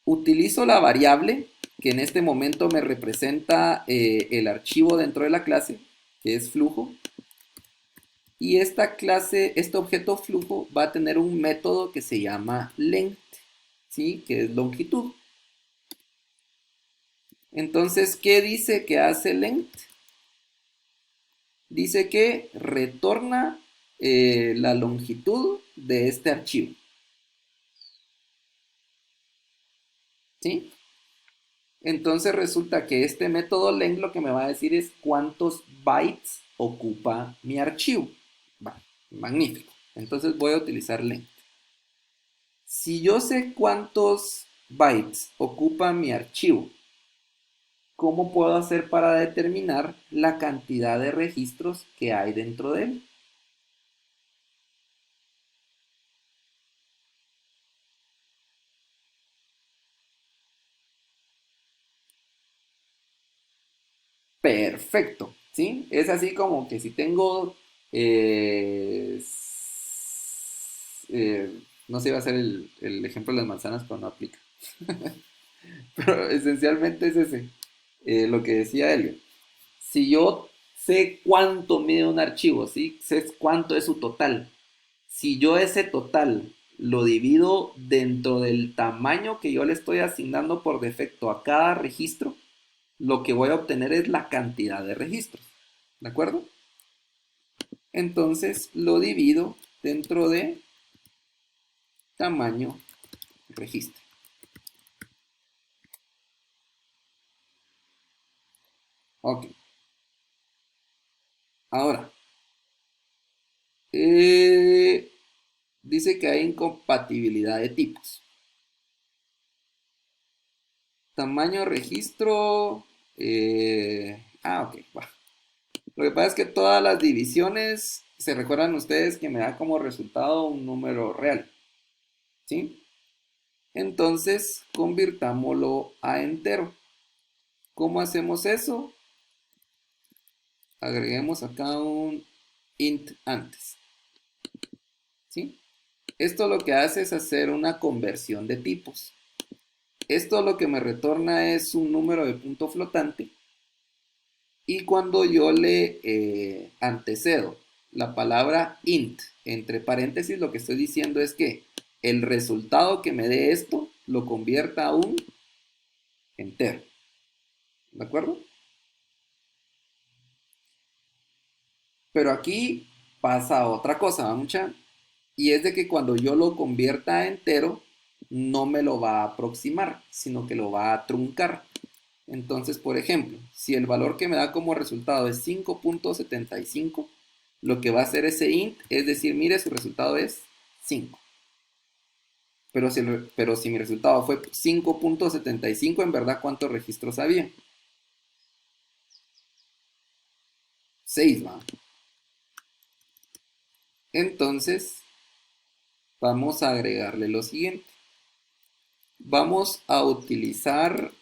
Utilizo la variable que en este momento me representa el archivo dentro de la clase, que es flujo, y esta clase, este objeto flujo va a tener un método que se llama length, ¿sí? Que es longitud. Entonces, ¿qué dice que hace length? Dice que retorna la longitud de este archivo, ¿sí? Entonces resulta que este método length lo que me va a decir es cuántos bytes ocupa mi archivo. Va, magnífico. Entonces voy a utilizar length. Si yo sé cuántos bytes ocupa mi archivo, ¿cómo puedo hacer para determinar la cantidad de registros que hay dentro de él? Perfecto, ¿sí? Es así como que si tengo, no sé, iba a ser el ejemplo de las manzanas, pero no aplica. Pero esencialmente es ese, lo que decía Elio. Si yo sé cuánto mide un archivo, ¿sí? Sé cuánto es su total. Si yo ese total lo divido dentro del tamaño que yo le estoy asignando por defecto a cada registro, lo que voy a obtener es la cantidad de registros. ¿De acuerdo? Entonces lo divido dentro de tamaño registro. Ok. Ahora, eh, dice que hay incompatibilidad de tipos. Tamaño registro. Ok. Bueno. Lo que pasa es que todas las divisiones, se recuerdan ustedes que me da como resultado un número real. ¿Sí? Entonces, convirtámoslo a entero. ¿Cómo hacemos eso? Agreguemos acá un int antes. ¿Sí? Esto lo que hace es hacer una conversión de tipos. Esto lo que me retorna es un número de punto flotante. Y cuando yo le antecedo la palabra int entre paréntesis, lo que estoy diciendo es que el resultado que me dé esto lo convierta a un entero. ¿De acuerdo? Pero aquí pasa otra cosa, mucha, y es de que cuando yo lo convierta a entero, no me lo va a aproximar, sino que lo va a truncar. Entonces, por ejemplo, si el valor que me da como resultado es 5.75, lo que va a hacer ese int es decir, mire, su resultado es 5. Pero si mi resultado fue 5.75, en verdad, ¿cuántos registros había? 6, ¿va? Entonces, vamos a agregarle lo siguiente. Vamos a utilizar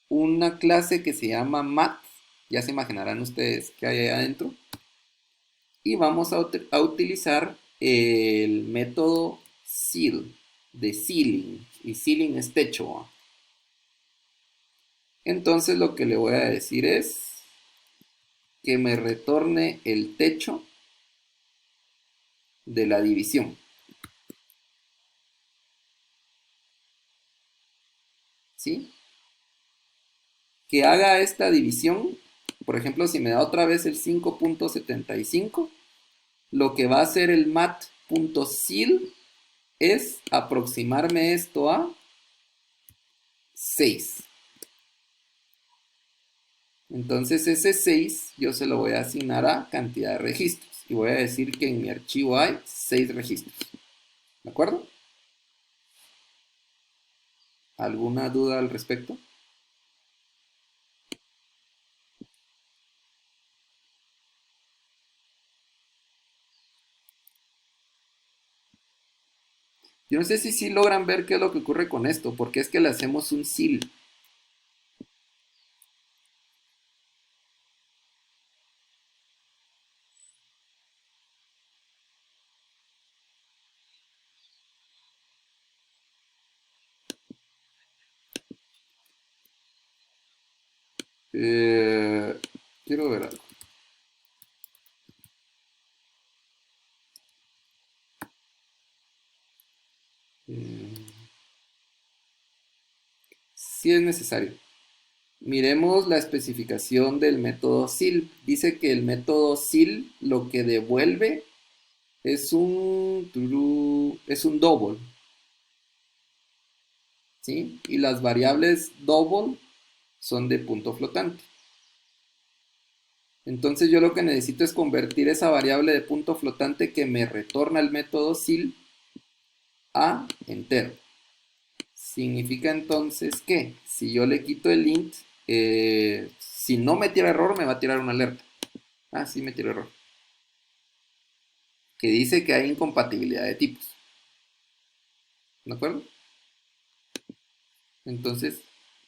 una clase que se llama math. Ya se imaginarán ustedes qué hay ahí adentro. Y vamos a utilizar el método seal, de ceiling. Y ceiling es techo, ¿va? Entonces lo que le voy a decir es que me retorne el techo de la división. ¿sí? Que haga esta división. Por ejemplo, si me da otra vez el 5.75, lo que va a hacer el mat.sil es aproximarme esto a 6. Entonces ese 6 yo se lo voy a asignar a cantidad de registros. Y voy a decir que en mi archivo hay 6 registros. ¿De acuerdo? ¿Alguna duda al respecto? Yo no sé si sí logran ver qué es lo que ocurre con esto, porque es que le hacemos un sil. Quiero ver algo. Sí es necesario. Miremos la especificación del método sil. Dice que el método sil lo que devuelve es un double, ¿sí? Y las variables double son de punto flotante. Entonces yo lo que necesito es convertir esa variable de punto flotante que me retorna el método sil a entero. Significa entonces que si yo le quito el int, si no me tira error, me va a tirar una alerta. Ah, sí me tiró error. Que dice que hay incompatibilidad de tipos. ¿De acuerdo? Entonces,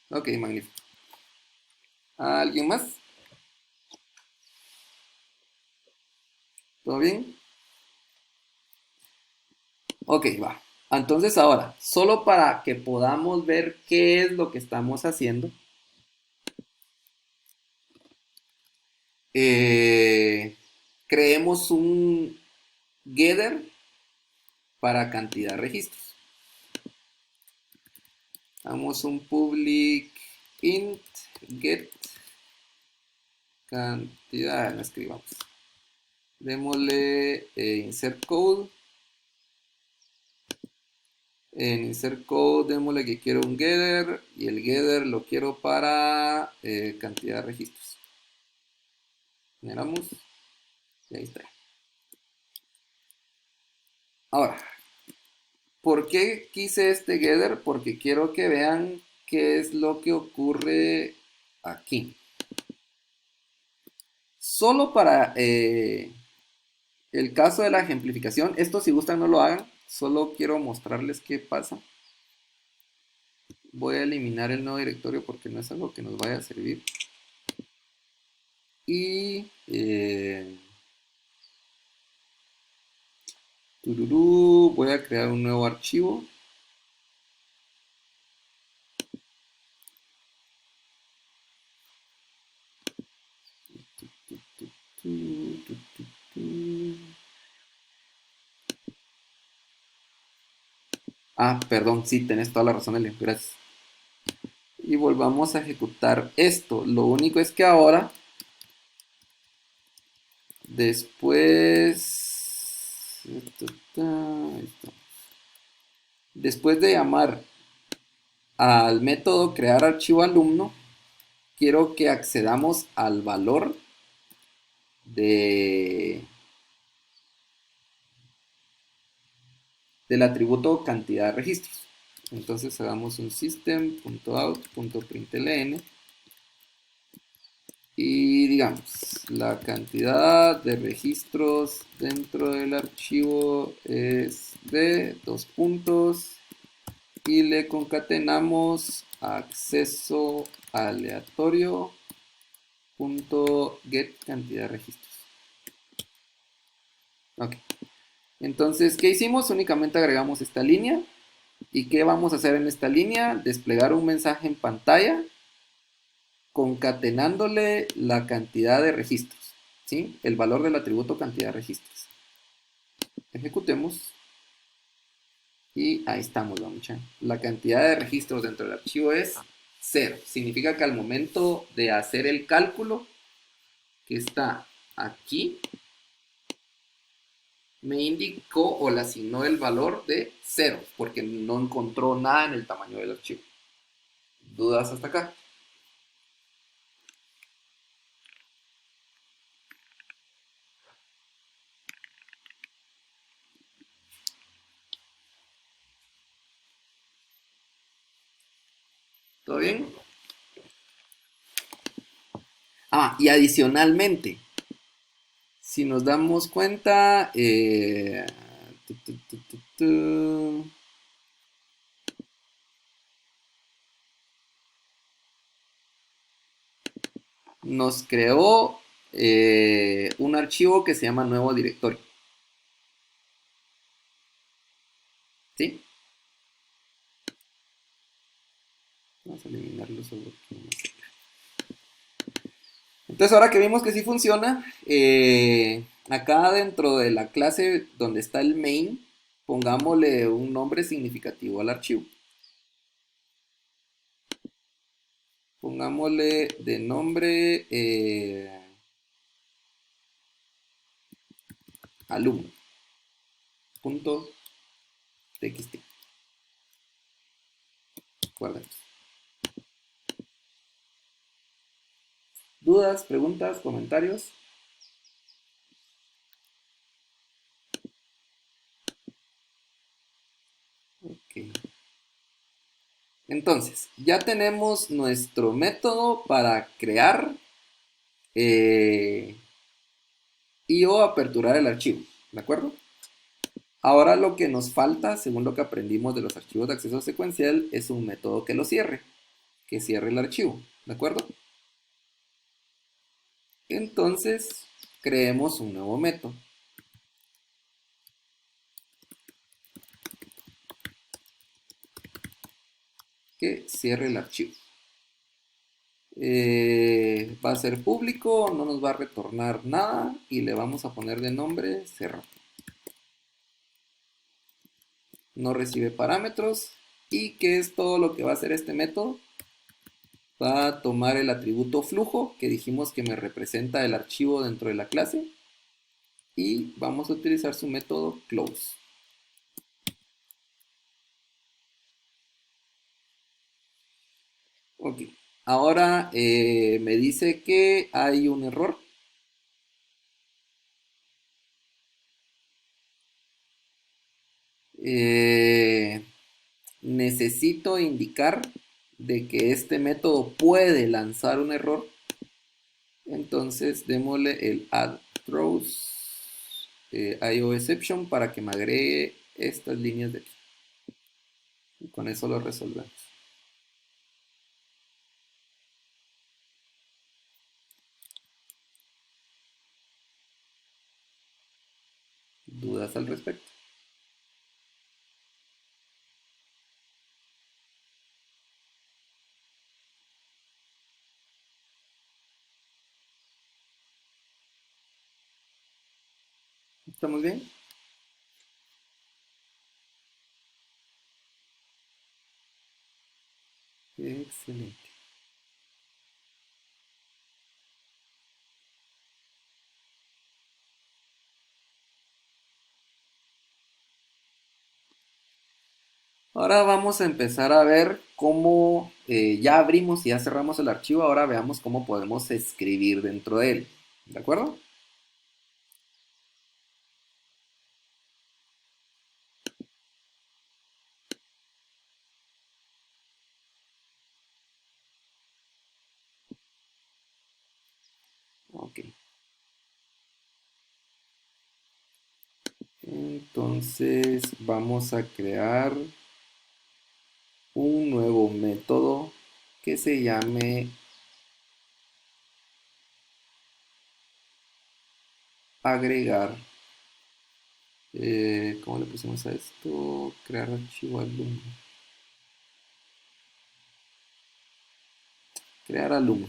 ok, magnífico. ¿Alguien más? ¿Todo bien? Ok, va. Entonces ahora, solo para que podamos ver qué es lo que estamos haciendo, creemos un getter para cantidad de registros. Hagamos un public int get cantidad, la escribamos. Démosle insert code. En insert code démosle que quiero un getter y el getter lo quiero para cantidad de registros. Generamos y ahí está. Ahora, ¿por qué quise este getter? Porque quiero que vean qué es lo que ocurre aquí. Solo para el caso de la ejemplificación, esto si gustan no lo hagan, solo quiero mostrarles qué pasa. Voy a eliminar el nuevo directorio porque no es algo que nos vaya a servir. Y voy a crear un nuevo archivo. Ah, perdón, sí, tenés toda la razón, Elio, gracias. Y volvamos a ejecutar esto. Lo único es que ahora, después de llamar al método crear archivo alumno, quiero que accedamos al valor del atributo cantidad de registros. Entonces hagamos un system.out.println y digamos la cantidad de registros dentro del archivo es de 2 puntos y le concatenamos acceso aleatorio punto get cantidad de registros. Ok. Entonces, ¿qué hicimos? Únicamente agregamos esta línea. ¿Y qué vamos a hacer en esta línea? Desplegar un mensaje en pantalla concatenándole la cantidad de registros, ¿sí? El valor del atributo cantidad de registros. Ejecutemos Y ahí estamos, vamos. La cantidad de registros dentro del archivo es 0. Significa que al momento de hacer el cálculo que está aquí, me indicó o le asignó el valor de 0, porque no encontró nada en el tamaño del archivo. ¿Dudas hasta acá? ¿Todo bien? Y adicionalmente, si nos damos cuenta, nos creó un archivo que se llama nuevo directorio. ¿Sí? Vamos a eliminarlo solo aquí. Entonces, ahora que vimos que sí funciona, acá dentro de la clase donde está el main, pongámosle un nombre significativo al archivo. Pongámosle de nombre alumno.txt. Guardemos. ¿Dudas, preguntas, comentarios? Ok. Entonces, ya tenemos nuestro método para crear y o aperturar el archivo, ¿de acuerdo? Ahora lo que nos falta, según lo que aprendimos de los archivos de acceso secuencial, es un método que lo cierre, que cierre el archivo, ¿de acuerdo? Entonces, creemos un nuevo método que cierre el archivo. Va a ser público, no nos va a retornar nada y le vamos a poner de nombre cerrar. No recibe parámetros. ¿Y qué es todo lo que va a hacer este método? Va a tomar el atributo flujo que dijimos que me representa el archivo dentro de la clase y vamos a utilizar su método close. Ok, ahora me dice que hay un error. Necesito indicar de que este método puede lanzar un error. Entonces démosle el add throws IOException para que me agregue estas líneas de aquí. Y con eso lo resolvemos. ¿Dudas al respecto? ¿Estamos bien? Excelente. Ahora vamos a empezar a ver cómo ya abrimos y ya cerramos el archivo. Ahora veamos cómo podemos escribir dentro de él. ¿De acuerdo? Ok. Entonces vamos a crear un nuevo método que se llame agregar. ¿Cómo le pusimos a esto? Crear archivo alumno. Crear alumno.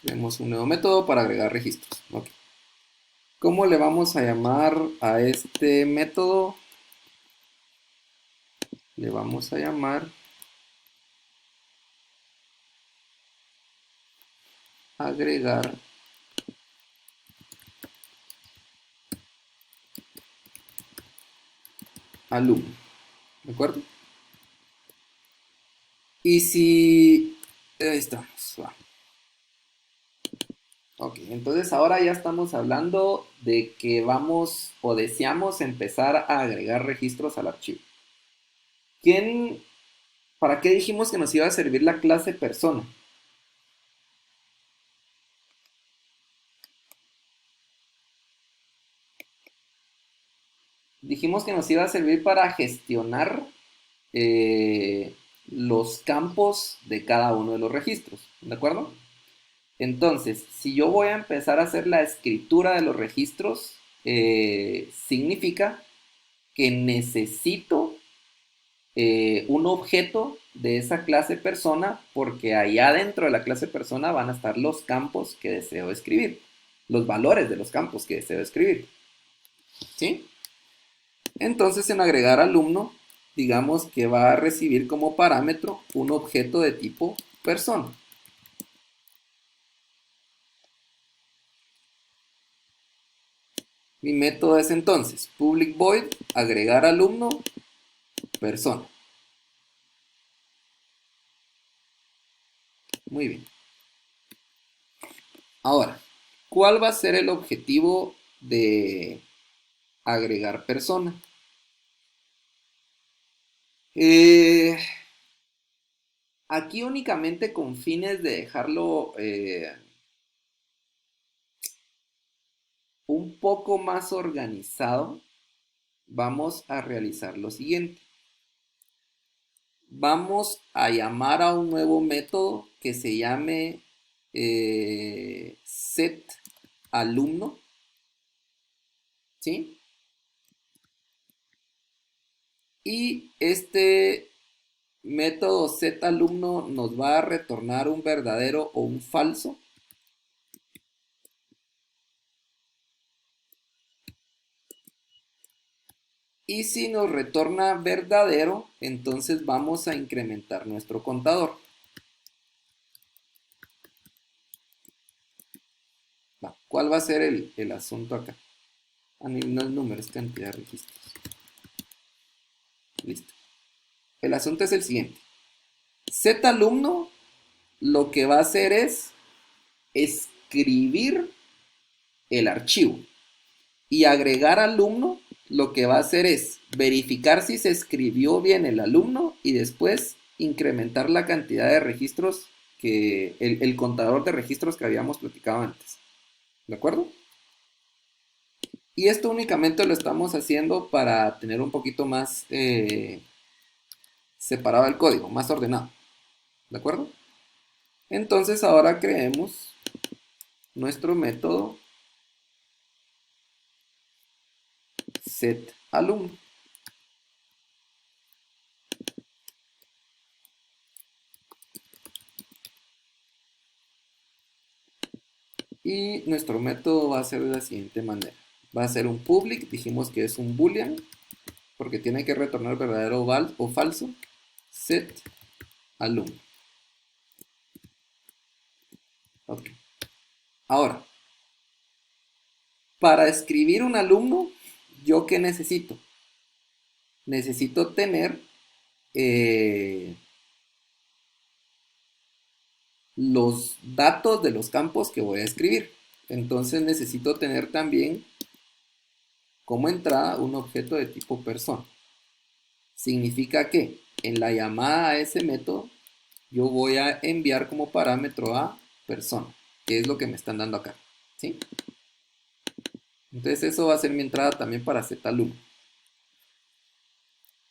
Crear Creemos un nuevo método para agregar registros. Ok. ¿Cómo le vamos a llamar a este método? Le vamos a llamar agregar alumno. ¿De acuerdo? Y si... Ahí estamos. Va. Ok, entonces ahora ya estamos hablando de que vamos o deseamos empezar a agregar registros al archivo. ¿Quién, para qué dijimos que nos iba a servir la clase persona? Dijimos que nos iba a servir para gestionar los campos de cada uno de los registros, ¿de acuerdo? Entonces, si yo voy a empezar a hacer la escritura de los registros, significa que necesito un objeto de esa clase persona porque allá dentro de la clase persona van a estar los campos que deseo escribir, los valores de los campos que deseo escribir, ¿sí? Entonces en agregar alumno, digamos que va a recibir como parámetro un objeto de tipo persona. Mi método es entonces public void agregar alumno persona. Muy bien. Ahora, ¿cuál va a ser el objetivo de agregar persona? Eh, Aquí únicamente con fines de dejarlo un poco más organizado, vamos a realizar lo siguiente. Vamos a llamar a un nuevo método que se llame setAlumno, ¿sí? Y este método setAlumno nos va a retornar un verdadero o un falso. Y si nos retorna verdadero, entonces vamos a incrementar nuestro contador. ¿Cuál va a ser el asunto acá? No es número, es cantidad de registros. Listo. El asunto es el siguiente. ZAlumno lo que va a hacer es escribir el archivo. Y agregar alumno lo que va a hacer es verificar si se escribió bien el alumno y después incrementar la cantidad de registros que el contador de registros que habíamos platicado antes. ¿De acuerdo? Y esto únicamente lo estamos haciendo para tener un poquito más separado el código, más ordenado. ¿De acuerdo? Entonces ahora creemos nuestro método setAlumno. Y nuestro método va a ser de la siguiente manera. Va a ser un public, dijimos que es un boolean, porque tiene que retornar verdadero o falso, setAlumno. Ok. Ahora, para escribir un alumno, ¿yo qué necesito? Necesito tener los datos de los campos que voy a escribir. Entonces necesito tener también como entrada un objeto de tipo persona. Significa que en la llamada a ese método yo voy a enviar como parámetro a persona, que es lo que me están dando acá, ¿sí? Entonces eso va a ser mi entrada también para setAlumno.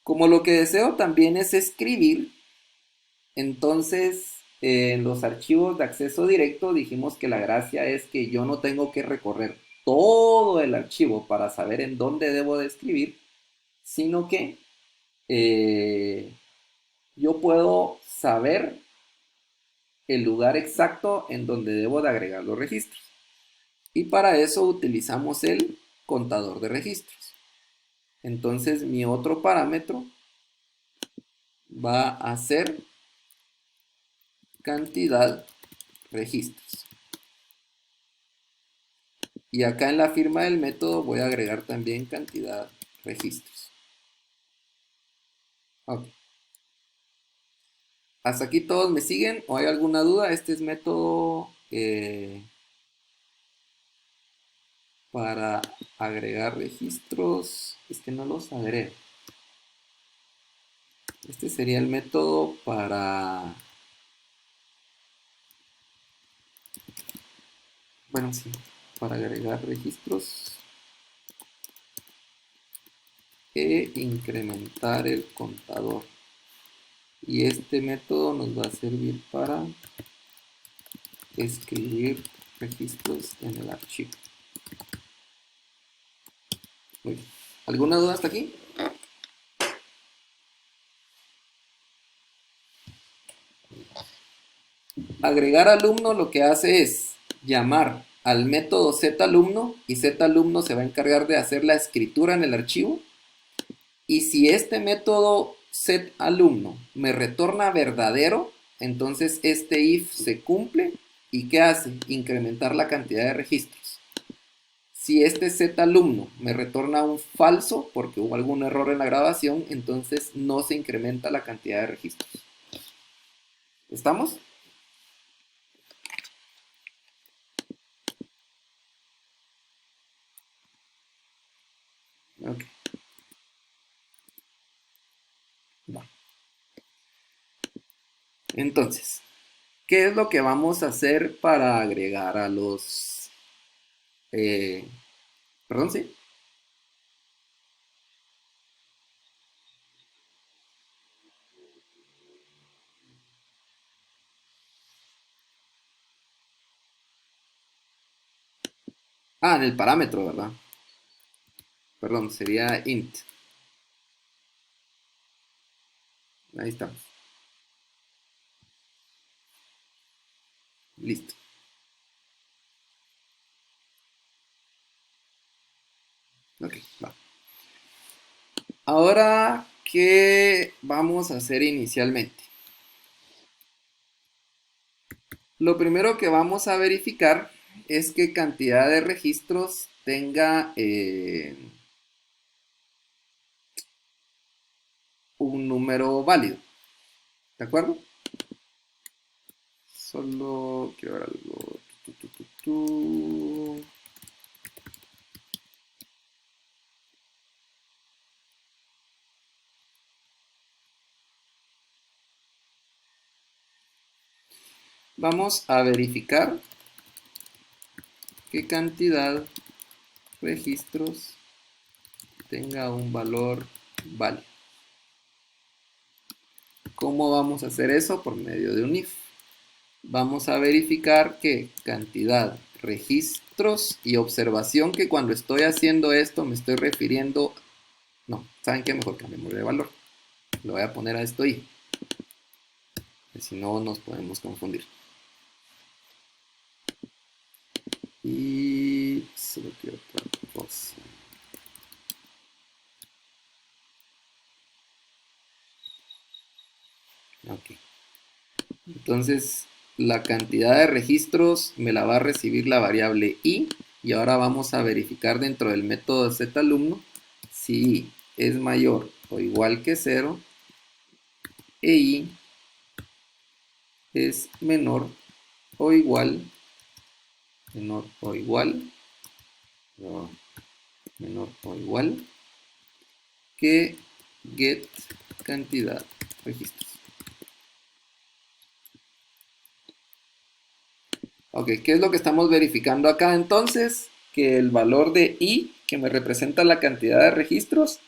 Como lo que deseo también es escribir, entonces en los archivos de acceso directo dijimos que la gracia es que yo no tengo que recorrer todo el archivo para saber en dónde debo de escribir, sino que yo puedo saber el lugar exacto en donde debo de agregar los registros. Y para eso utilizamos el contador de registros. Entonces mi otro parámetro va a ser cantidad registros. Y acá en la firma del método voy a agregar también cantidad registros. Ok. ¿Hasta aquí todos me siguen o hay alguna duda? Este es método para agregar registros. Es que no los agrego. Este sería el método para... Bueno, sí, para agregar registros e incrementar el contador. Y este método nos va a servir para escribir registros en el archivo. Muy bien. ¿Alguna duda hasta aquí? Agregar alumno lo que hace es llamar al método zAlumno y zAlumno se va a encargar de hacer la escritura en el archivo. Y si este método setAlumno me retorna verdadero, entonces este if se cumple. ¿Y qué hace? Incrementar la cantidad de registros. Si este zAlumno me retorna un falso, porque hubo algún error en la grabación, entonces no se incrementa la cantidad de registros. ¿Estamos? Ok. Bueno. Entonces, ¿qué es lo que vamos a hacer para agregar a los... perdón, sí. Ah, en el parámetro, ¿verdad? Perdón, sería int. Ahí estamos. Listo. Ok, va. Ahora, ¿qué vamos a hacer inicialmente? Lo primero que vamos a verificar es que cantidad de registros tenga un número válido. ¿De acuerdo? Solo quiero ver algo. Vamos a verificar qué cantidad registros tenga un valor válido. ¿Cómo vamos a hacer eso? Por medio de un if. Vamos a verificar que cantidad registros y observación que cuando estoy haciendo esto me estoy refiriendo... No, ¿saben qué? Mejor cambiemos de valor. Lo voy a poner a esto y si no nos podemos confundir. Y solo quiero otra cosa. Ok. Entonces, la cantidad de registros me la va a recibir la variable i. Y ahora vamos a verificar dentro del método zAlumno si i es mayor o igual que 0 e i es menor o igual, menor o igual, no, menor o igual que get cantidad registros. Ok, ¿qué es lo que estamos verificando acá entonces? Que el valor de i, que me representa la cantidad de registros,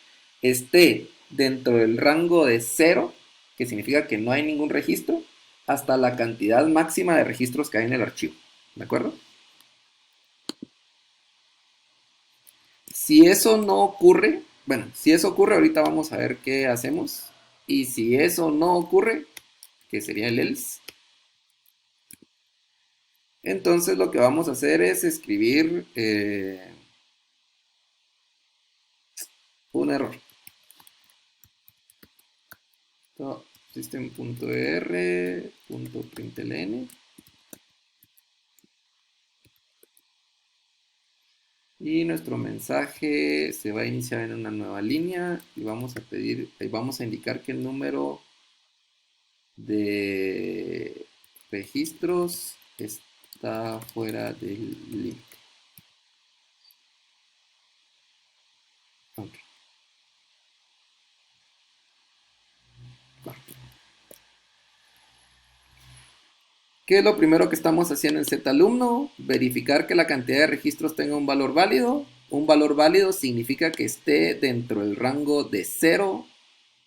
esté dentro del rango de 0, que significa que no hay ningún registro, hasta la cantidad máxima de registros que hay en el archivo. ¿De acuerdo? Si eso no ocurre, bueno, si eso ocurre, ahorita vamos a ver qué hacemos. Y si eso no ocurre, que sería el else, Entonces lo que vamos a hacer es escribir un error. System.r.println y nuestro mensaje se va a iniciar en una nueva línea y vamos a pedir, vamos a indicar que el número de registros está fuera del límite. Okay. ¿Qué es lo primero que estamos haciendo en ZAlumno? Verificar que la cantidad de registros tenga un valor válido. Un valor válido significa que esté dentro del rango de 0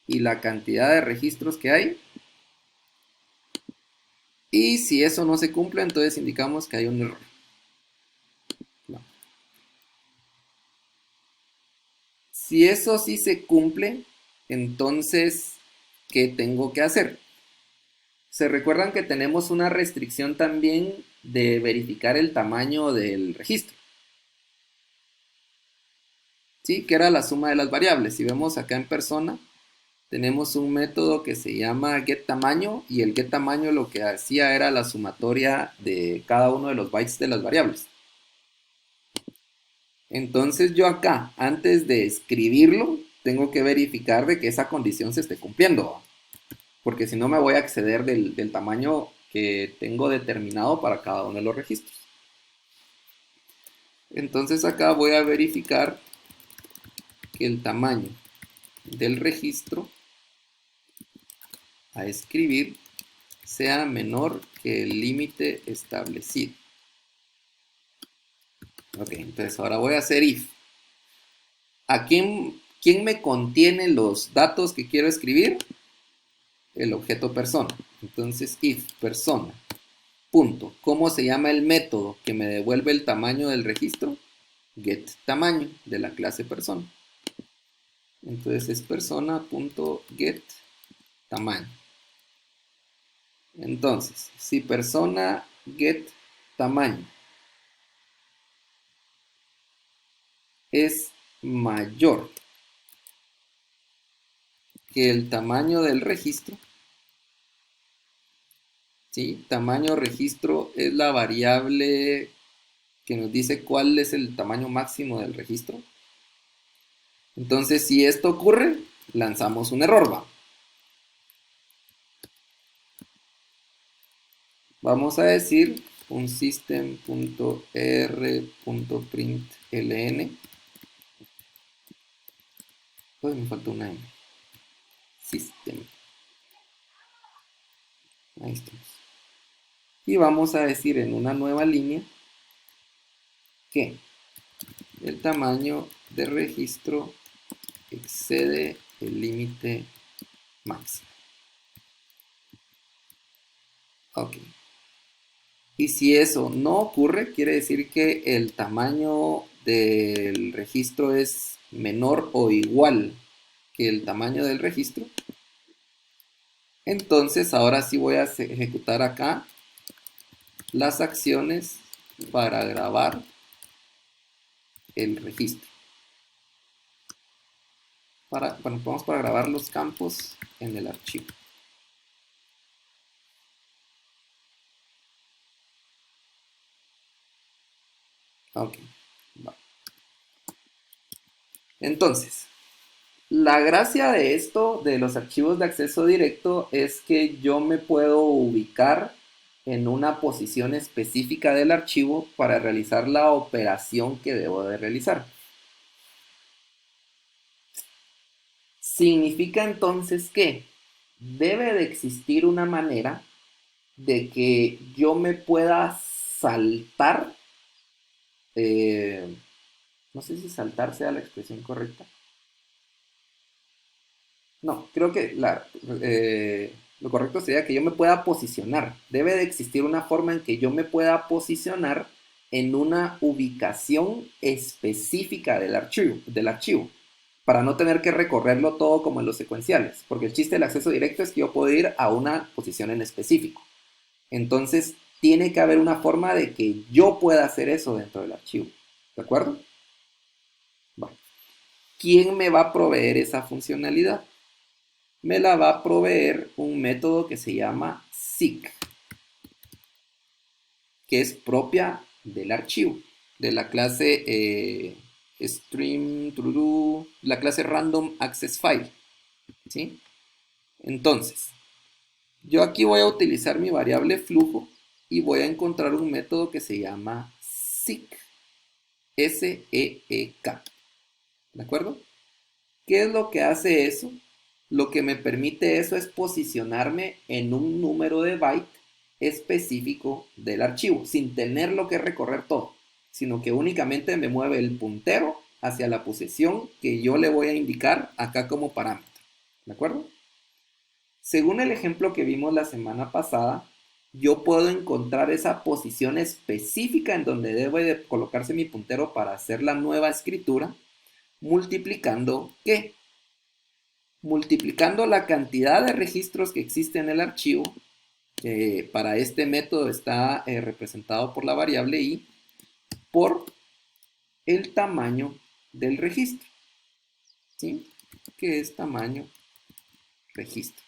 y la cantidad de registros que hay. Y si eso no se cumple, entonces indicamos que hay un error. No. Si eso sí se cumple, entonces, ¿qué tengo que hacer? Se recuerdan que tenemos una restricción también de verificar el tamaño del registro. ¿Sí? Que era la suma de las variables. Si vemos acá en persona, tenemos un método que se llama getTamaño y el getTamaño lo que hacía era la sumatoria de cada uno de los bytes de las variables. Entonces yo acá, antes de escribirlo, tengo que verificar de que esa condición se esté cumpliendo, porque si no me voy a exceder del tamaño que tengo determinado para cada uno de los registros. Entonces acá voy a verificar que el tamaño del registro a escribir sea menor que el límite establecido. Ok, entonces ahora voy a hacer if. ¿A quién me contiene los datos que quiero escribir? El objeto persona. Entonces if persona punto. ¿Cómo se llama el método que me devuelve el tamaño del registro? GetTamaño de la clase persona. Entonces es persona.getTamaño. Entonces, si persona getTamaño es mayor que el tamaño del registro, ¿sí? Tamaño registro es la variable que nos dice cuál es el tamaño máximo del registro. Entonces, si esto ocurre, lanzamos un error, ¿va? Vamos a decir un system.r.println. Pues me falta una M. System. Ahí estamos. Y vamos a decir en una nueva línea que el tamaño de registro excede el límite máximo. Ok. Y si eso no ocurre, quiere decir que el tamaño del registro es menor o igual que el tamaño del registro. Entonces ahora sí voy a ejecutar acá las acciones para grabar el registro. Vamos para grabar los campos en el archivo. Ok, va. Entonces, la gracia de esto, de los archivos de acceso directo, es que yo me puedo ubicar en una posición específica del archivo para realizar la operación que debo de realizar. Significa entonces que debe de existir una manera de que yo me pueda saltar, no sé si saltar sea la expresión correcta. No, creo que lo correcto sería que yo me pueda posicionar. Debe de existir una forma en que yo me pueda posicionar en una ubicación específica del archivo, para no tener que recorrerlo todo como en los secuenciales, porque el chiste del acceso directo es que yo puedo ir a una posición en específico. Entonces, tiene que haber una forma de que yo pueda hacer eso dentro del archivo. ¿De acuerdo? Bueno, ¿quién me va a proveer esa funcionalidad? Me la va a proveer un método que se llama seek, que es propia del archivo, de la clase stream, la clase random access file. ¿Sí? Entonces, yo aquí voy a utilizar mi variable flujo y voy a encontrar un método que se llama seek, S-E-E-K. ¿De acuerdo? ¿Qué es lo que hace eso? Lo que me permite eso es posicionarme en un número de byte específico del archivo, sin tenerlo que recorrer todo, sino que únicamente me mueve el puntero hacia la posición que yo le voy a indicar acá como parámetro. ¿De acuerdo? Según el ejemplo que vimos la semana pasada, yo puedo encontrar esa posición específica en donde debe de colocarse mi puntero para hacer la nueva escritura, multiplicando ¿qué? Multiplicando la cantidad de registros que existe en el archivo. Para este método está representado por la variable i, por el tamaño del registro, ¿sí? Que es tamaño registro.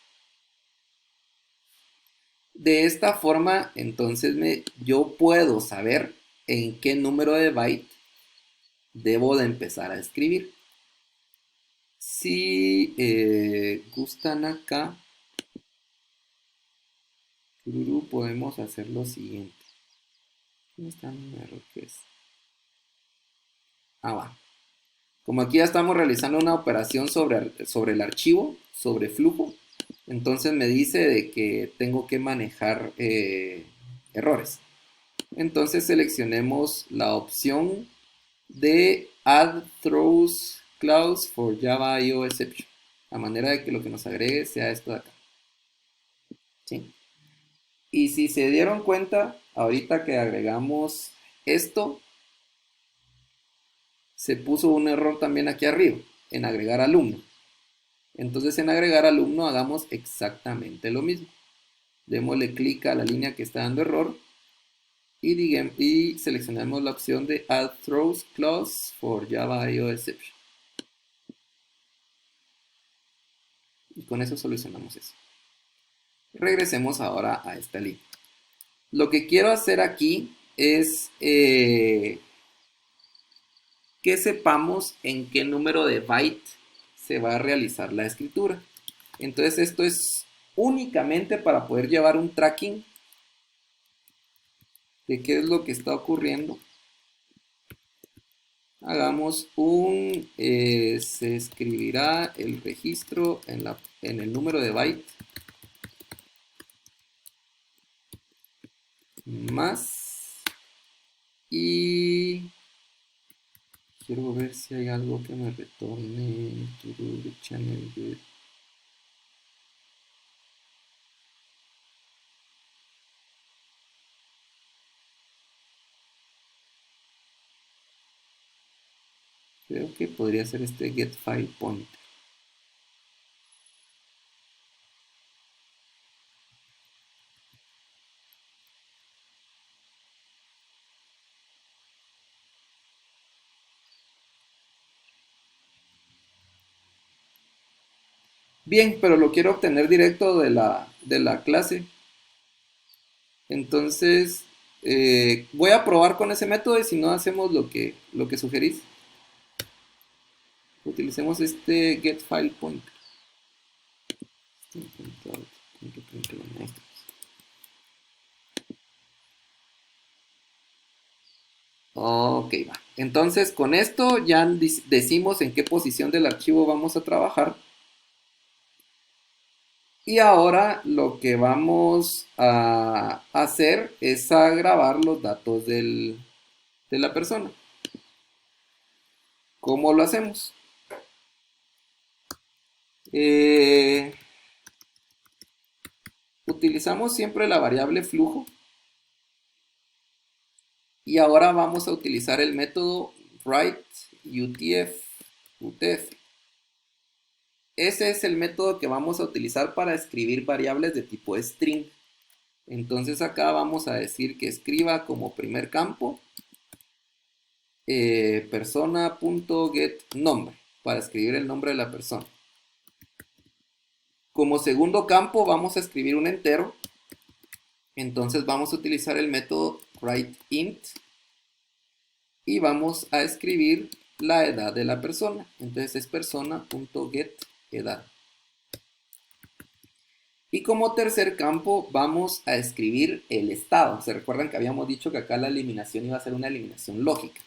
De esta forma, entonces yo puedo saber en qué número de byte debo de empezar a escribir. Si gustan acá, podemos hacer lo siguiente. ¿Dónde está mi error? ¿Qué es? Va. Como aquí ya estamos realizando una operación sobre el archivo, sobre flujo, entonces me dice de que tengo que manejar errores. Entonces seleccionemos la opción de Add Throws Clause for Java IO Exception, a manera de que lo que nos agregue sea esto de acá. ¿Sí? Y si se dieron cuenta, ahorita que agregamos esto, se puso un error también aquí arriba, en agregar alumno. Entonces en agregar alumno hagamos exactamente lo mismo. Démosle clic a la línea que está dando error y seleccionamos la opción de Add Throws Clause for Java IO Exception. Y con eso solucionamos eso. Regresemos ahora a esta línea. Lo que quiero hacer aquí es que sepamos en qué número de byte se va a realizar la escritura. Entonces esto es únicamente para poder llevar un tracking de qué es lo que está ocurriendo. Hagamos se escribirá el registro en el número de byte más, y quiero ver si hay algo que me retorne to channel grid. Creo que podría ser este get file pointer. Bien, pero lo quiero obtener directo de la clase. Entonces, voy a probar con ese método y si no hacemos lo que sugerís. Utilicemos este get file pointer. Ok, va. Entonces, con esto ya decimos en qué posición del archivo vamos a trabajar. Y ahora lo que vamos a hacer es a grabar los datos de la persona. ¿Cómo lo hacemos? Utilizamos siempre la variable flujo. Y ahora vamos a utilizar el método write utf. Ese es el método que vamos a utilizar para escribir variables de tipo string. Entonces acá vamos a decir que escriba como primer campo persona.getNombre para escribir el nombre de la persona. Como segundo campo vamos a escribir un entero. Entonces vamos a utilizar el método writeInt y vamos a escribir la edad de la persona. Entonces es persona.getEdad. Y como tercer campo vamos a escribir el estado. Se recuerdan que habíamos dicho que acá la eliminación iba a ser una eliminación lógica.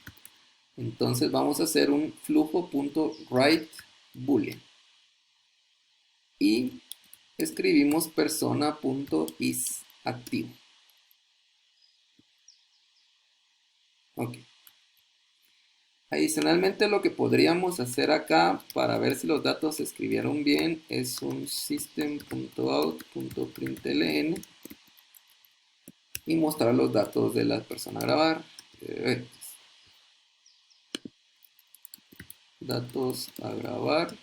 Entonces vamos a hacer un flujo.writeBoolean. Y escribimos persona.isActivo. Ok. Adicionalmente lo que podríamos hacer acá para ver si los datos se escribieron bien es un system.out.println y mostrar los datos de la persona a grabar. Datos a grabar.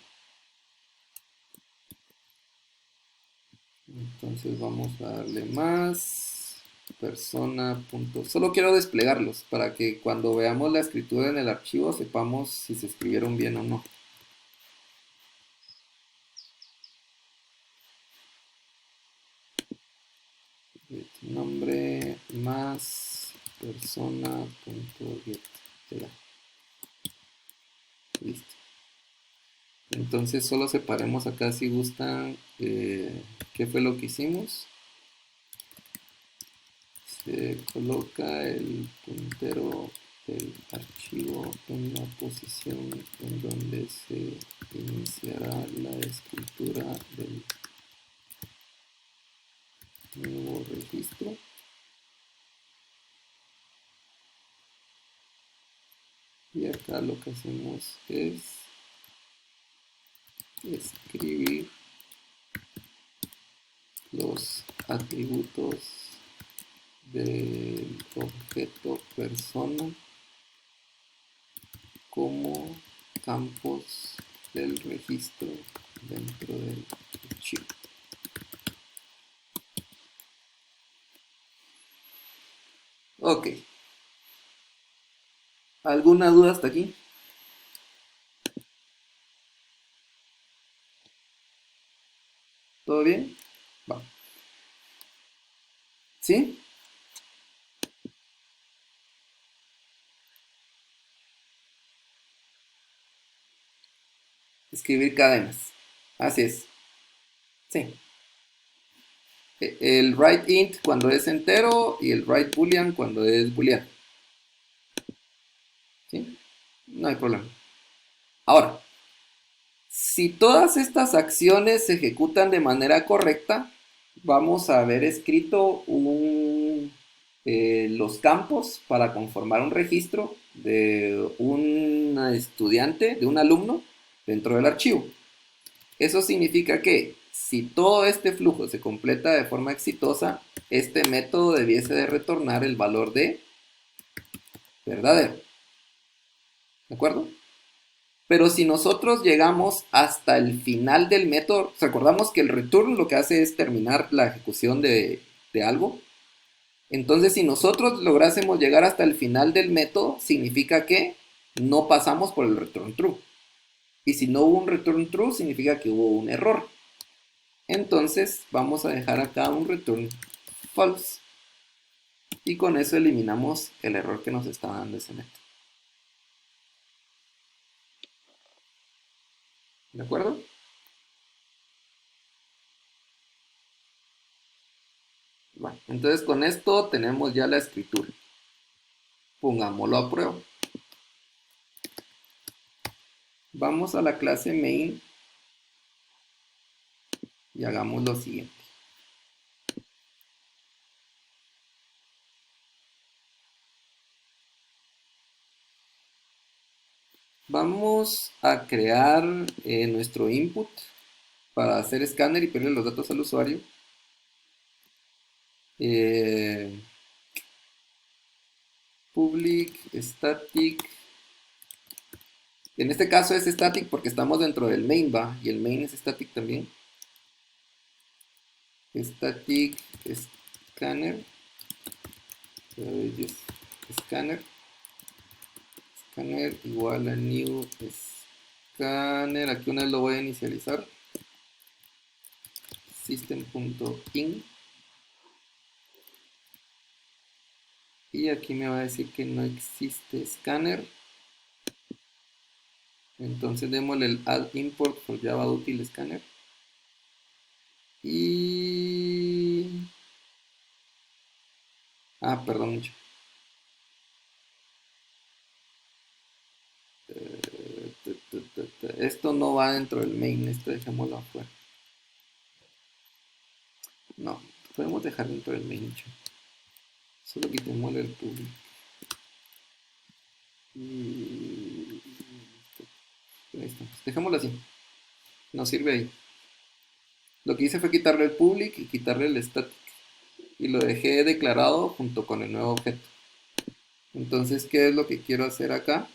Entonces vamos a darle más. Persona. Solo quiero desplegarlos para que cuando veamos la escritura en el archivo sepamos si se escribieron bien o no. Nombre más persona.get. Listo. Entonces solo separemos acá si gustan qué fue lo que hicimos. Se coloca el puntero del archivo en la posición en donde se iniciará la escritura del nuevo registro. Y acá lo que hacemos es escribir los atributos del objeto persona como campos del registro dentro del archivo. Ok. ¿Alguna duda hasta aquí? ¿Todo bien? Va. ¿Sí? Escribir cadenas. Así es. Sí. El writeInt cuando es entero y el writeBoolean cuando es booleano. ¿Sí? No hay problema. Ahora, si todas estas acciones se ejecutan de manera correcta, vamos a haber escrito los campos para conformar un registro de un estudiante, de un alumno, dentro del archivo. Eso significa que si todo este flujo se completa de forma exitosa, este método debiese de retornar el valor de verdadero. ¿De acuerdo? Pero si nosotros llegamos hasta el final del método, recordamos que el return lo que hace es terminar la ejecución de algo. Entonces, si nosotros lográsemos llegar hasta el final del método, significa que no pasamos por el return true. Y si no hubo un return true, significa que hubo un error. Entonces, vamos a dejar acá un return false. Y con eso eliminamos el error que nos está dando ese método. ¿De acuerdo? Bueno, entonces con esto tenemos ya la escritura. Pongámoslo a prueba. Vamos a la clase main y hagamos lo siguiente. Vamos a crear nuestro input para hacer escáner y pedirle los datos al usuario. Public static. En este caso es static porque estamos dentro del main, ¿va? Y el main es static también. Static scanner, scanner, scanner igual a new scanner, aquí una vez lo voy a inicializar, system.in, y aquí me va a decir que no existe scanner, entonces démosle el add import for Java util scanner, y perdón mucho. Esto no va dentro del main, esto dejémoslo afuera. No, podemos dejar dentro del main. Solo quitémosle el public. Y ahí estamos. Dejémoslo así. Nos sirve ahí. Lo que hice fue quitarle el public y quitarle el static. Y lo dejé declarado junto con el nuevo objeto. Entonces, ¿qué es lo que quiero hacer acá?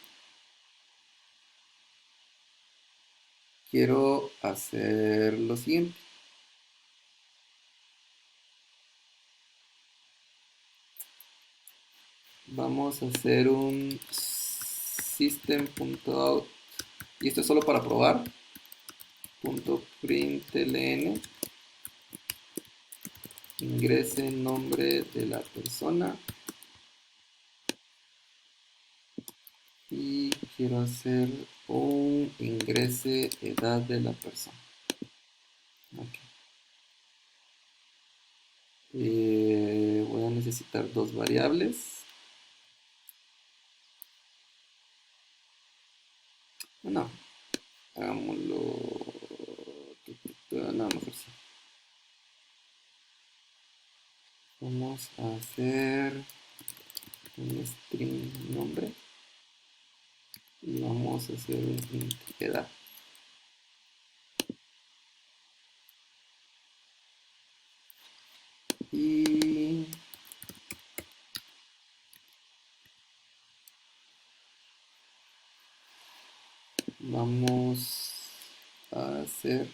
Quiero hacer lo siguiente. Vamos a hacer un system.out. Y esto es solo para probar. .println, ingrese el nombre de la persona y quiero hacer un ingrese edad de la persona. Okay. Voy a necesitar dos variables. No, hagámoslo. No, mejor sí. Vamos a hacer un string nombre y vamos a hacer un int edad. Y vamos a hacer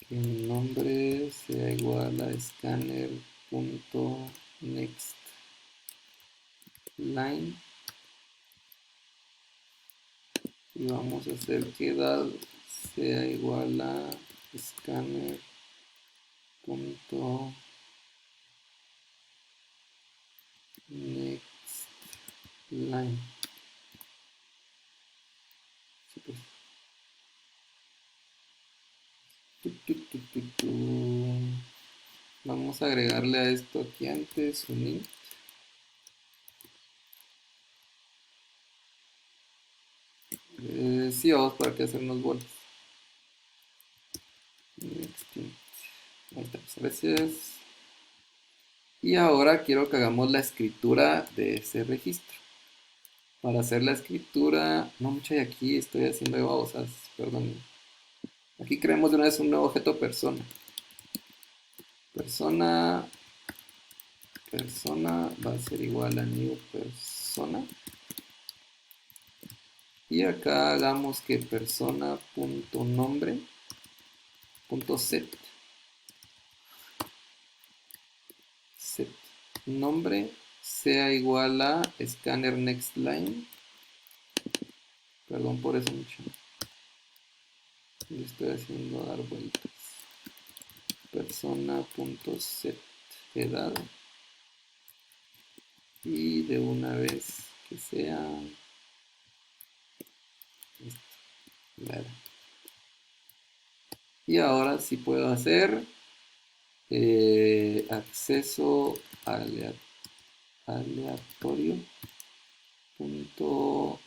que el nombre sea igual a scanner.nextLine y vamos a hacer que edad sea igual a scanner.nextLine. Sí, pues. Vamos a agregarle a esto aquí antes un int. Sí, vamos para que hacernos bolas. Ahí estamos, gracias. Y ahora quiero que hagamos la escritura de ese registro. Para hacer la escritura, no mucha, y aquí estoy haciendo de babosas, perdón. Aquí creamos de una vez un nuevo objeto persona. Persona va a ser igual a new persona. Y acá hagamos que persona.nombre.set. Set nombre sea igual a scanner next line. Perdón por eso mucho. Le estoy haciendo dar vueltas. Persona.set edad. Y de una vez que sea la edad. Y ahora sí puedo hacer acceso aleatorio punto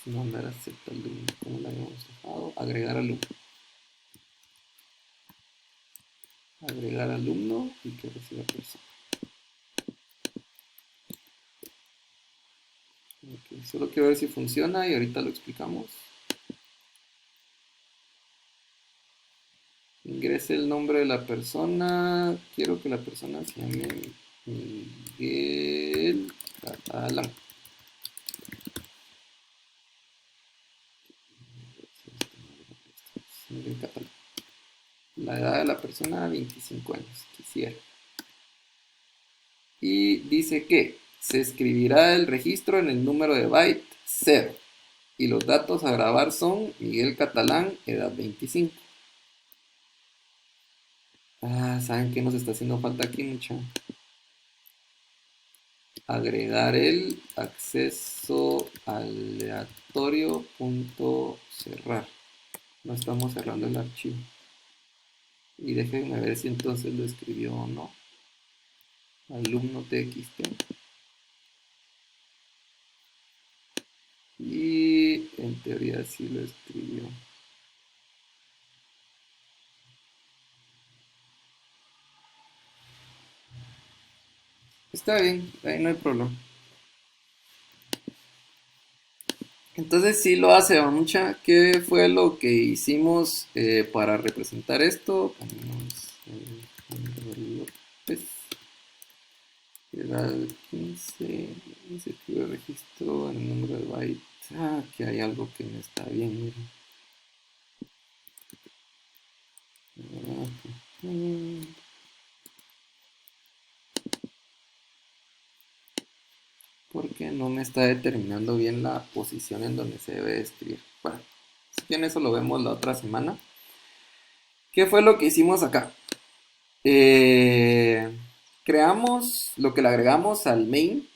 no me acepta alumno, como lo habíamos dejado, agregar alumno y que reciba persona. Okay, solo quiero ver si funciona y ahorita lo explicamos. Ingrese el nombre de la persona. Quiero que la persona se llame Miguel Catalán. Miguel Catalán. La edad de la persona, 25 años, quisiera. Y dice que se escribirá el registro en el número de byte 0. Y los datos a grabar son Miguel Catalán, edad 25. ¿Saben qué nos está haciendo falta aquí, mucha? Agregar el acceso aleatorio punto cerrar. No estamos cerrando el archivo. Y déjenme ver si entonces lo escribió o no. Alumno txt. Y en teoría sí lo escribió. Está bien, ahí no hay problema. Entonces sí lo hace, mucha. ¿Qué fue lo que hicimos para representar esto? Ponemos López, edad 15, se escribe el registro en el número de bytes. Que hay algo que no está bien, miren. Porque no me está determinando bien la posición en donde se debe escribir. Bueno, si bien eso lo vemos la otra semana. ¿Qué fue lo que hicimos acá? Creamos, lo que le agregamos al main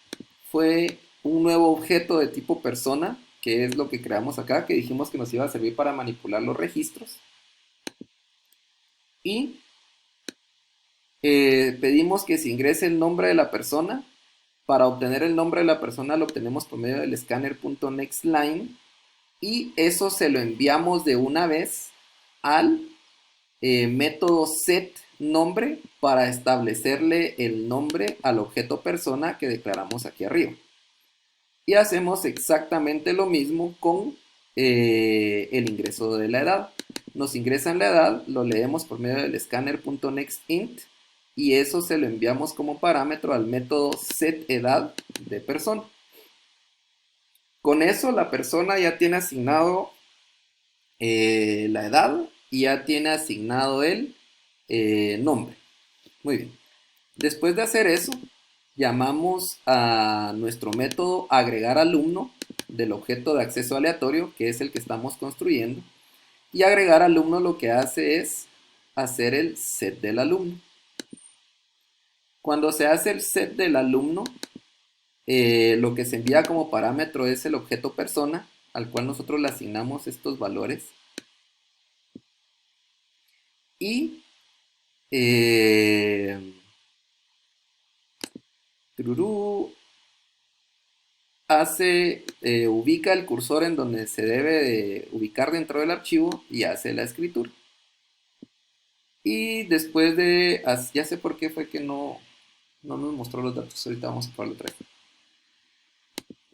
fue un nuevo objeto de tipo persona, que es lo que creamos acá, que dijimos que nos iba a servir para manipular los registros. Y pedimos que se ingrese el nombre de la persona. Para obtener el nombre de la persona lo obtenemos por medio del scanner.nextLine y eso se lo enviamos de una vez al método setNombre para establecerle el nombre al objeto persona que declaramos aquí arriba. Y hacemos exactamente lo mismo con el ingreso de la edad. Nos ingresan la edad, lo leemos por medio del scanner.nextInt y eso se lo enviamos como parámetro al método setEdad de persona. Con eso la persona ya tiene asignado la edad y ya tiene asignado el nombre. Muy bien. Después de hacer eso, llamamos a nuestro método agregar alumno del objeto de acceso aleatorio, que es el que estamos construyendo. Y agregar alumno lo que hace es hacer el set del alumno. Cuando se hace el set del alumno, lo que se envía como parámetro es el objeto persona, al cual nosotros le asignamos estos valores. Y ubica el cursor en donde se debe de ubicar dentro del archivo y hace la escritura. Y después de, ya sé por qué fue que no nos mostró los datos, ahorita vamos a probarlo otra vez.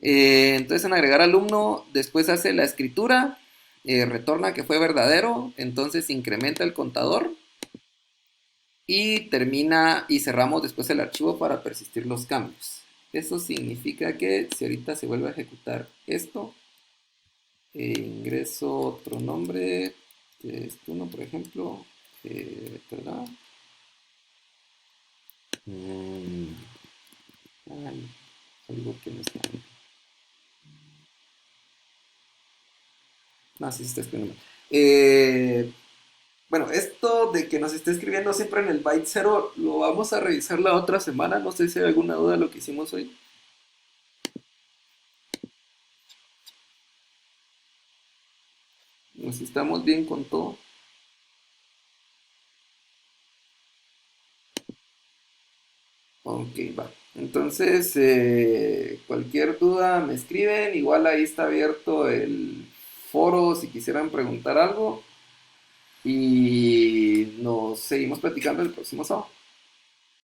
Entonces en agregar alumno, después hace la escritura, retorna que fue verdadero, entonces incrementa el contador y termina y cerramos después el archivo para persistir los cambios. Eso significa que si ahorita se vuelve a ejecutar esto, ingreso otro nombre, uno por ejemplo, ¿verdad? Algo que no está bien. No, sí se está escribiendo. Bueno, esto de que nos esté escribiendo siempre en el byte 0 lo vamos a revisar la otra semana. No sé si hay alguna duda de lo que hicimos hoy. Nos estamos bien con todo. Ok, va. Entonces, cualquier duda me escriben. Igual ahí está abierto el foro si quisieran preguntar algo. Y nos seguimos platicando el próximo sábado.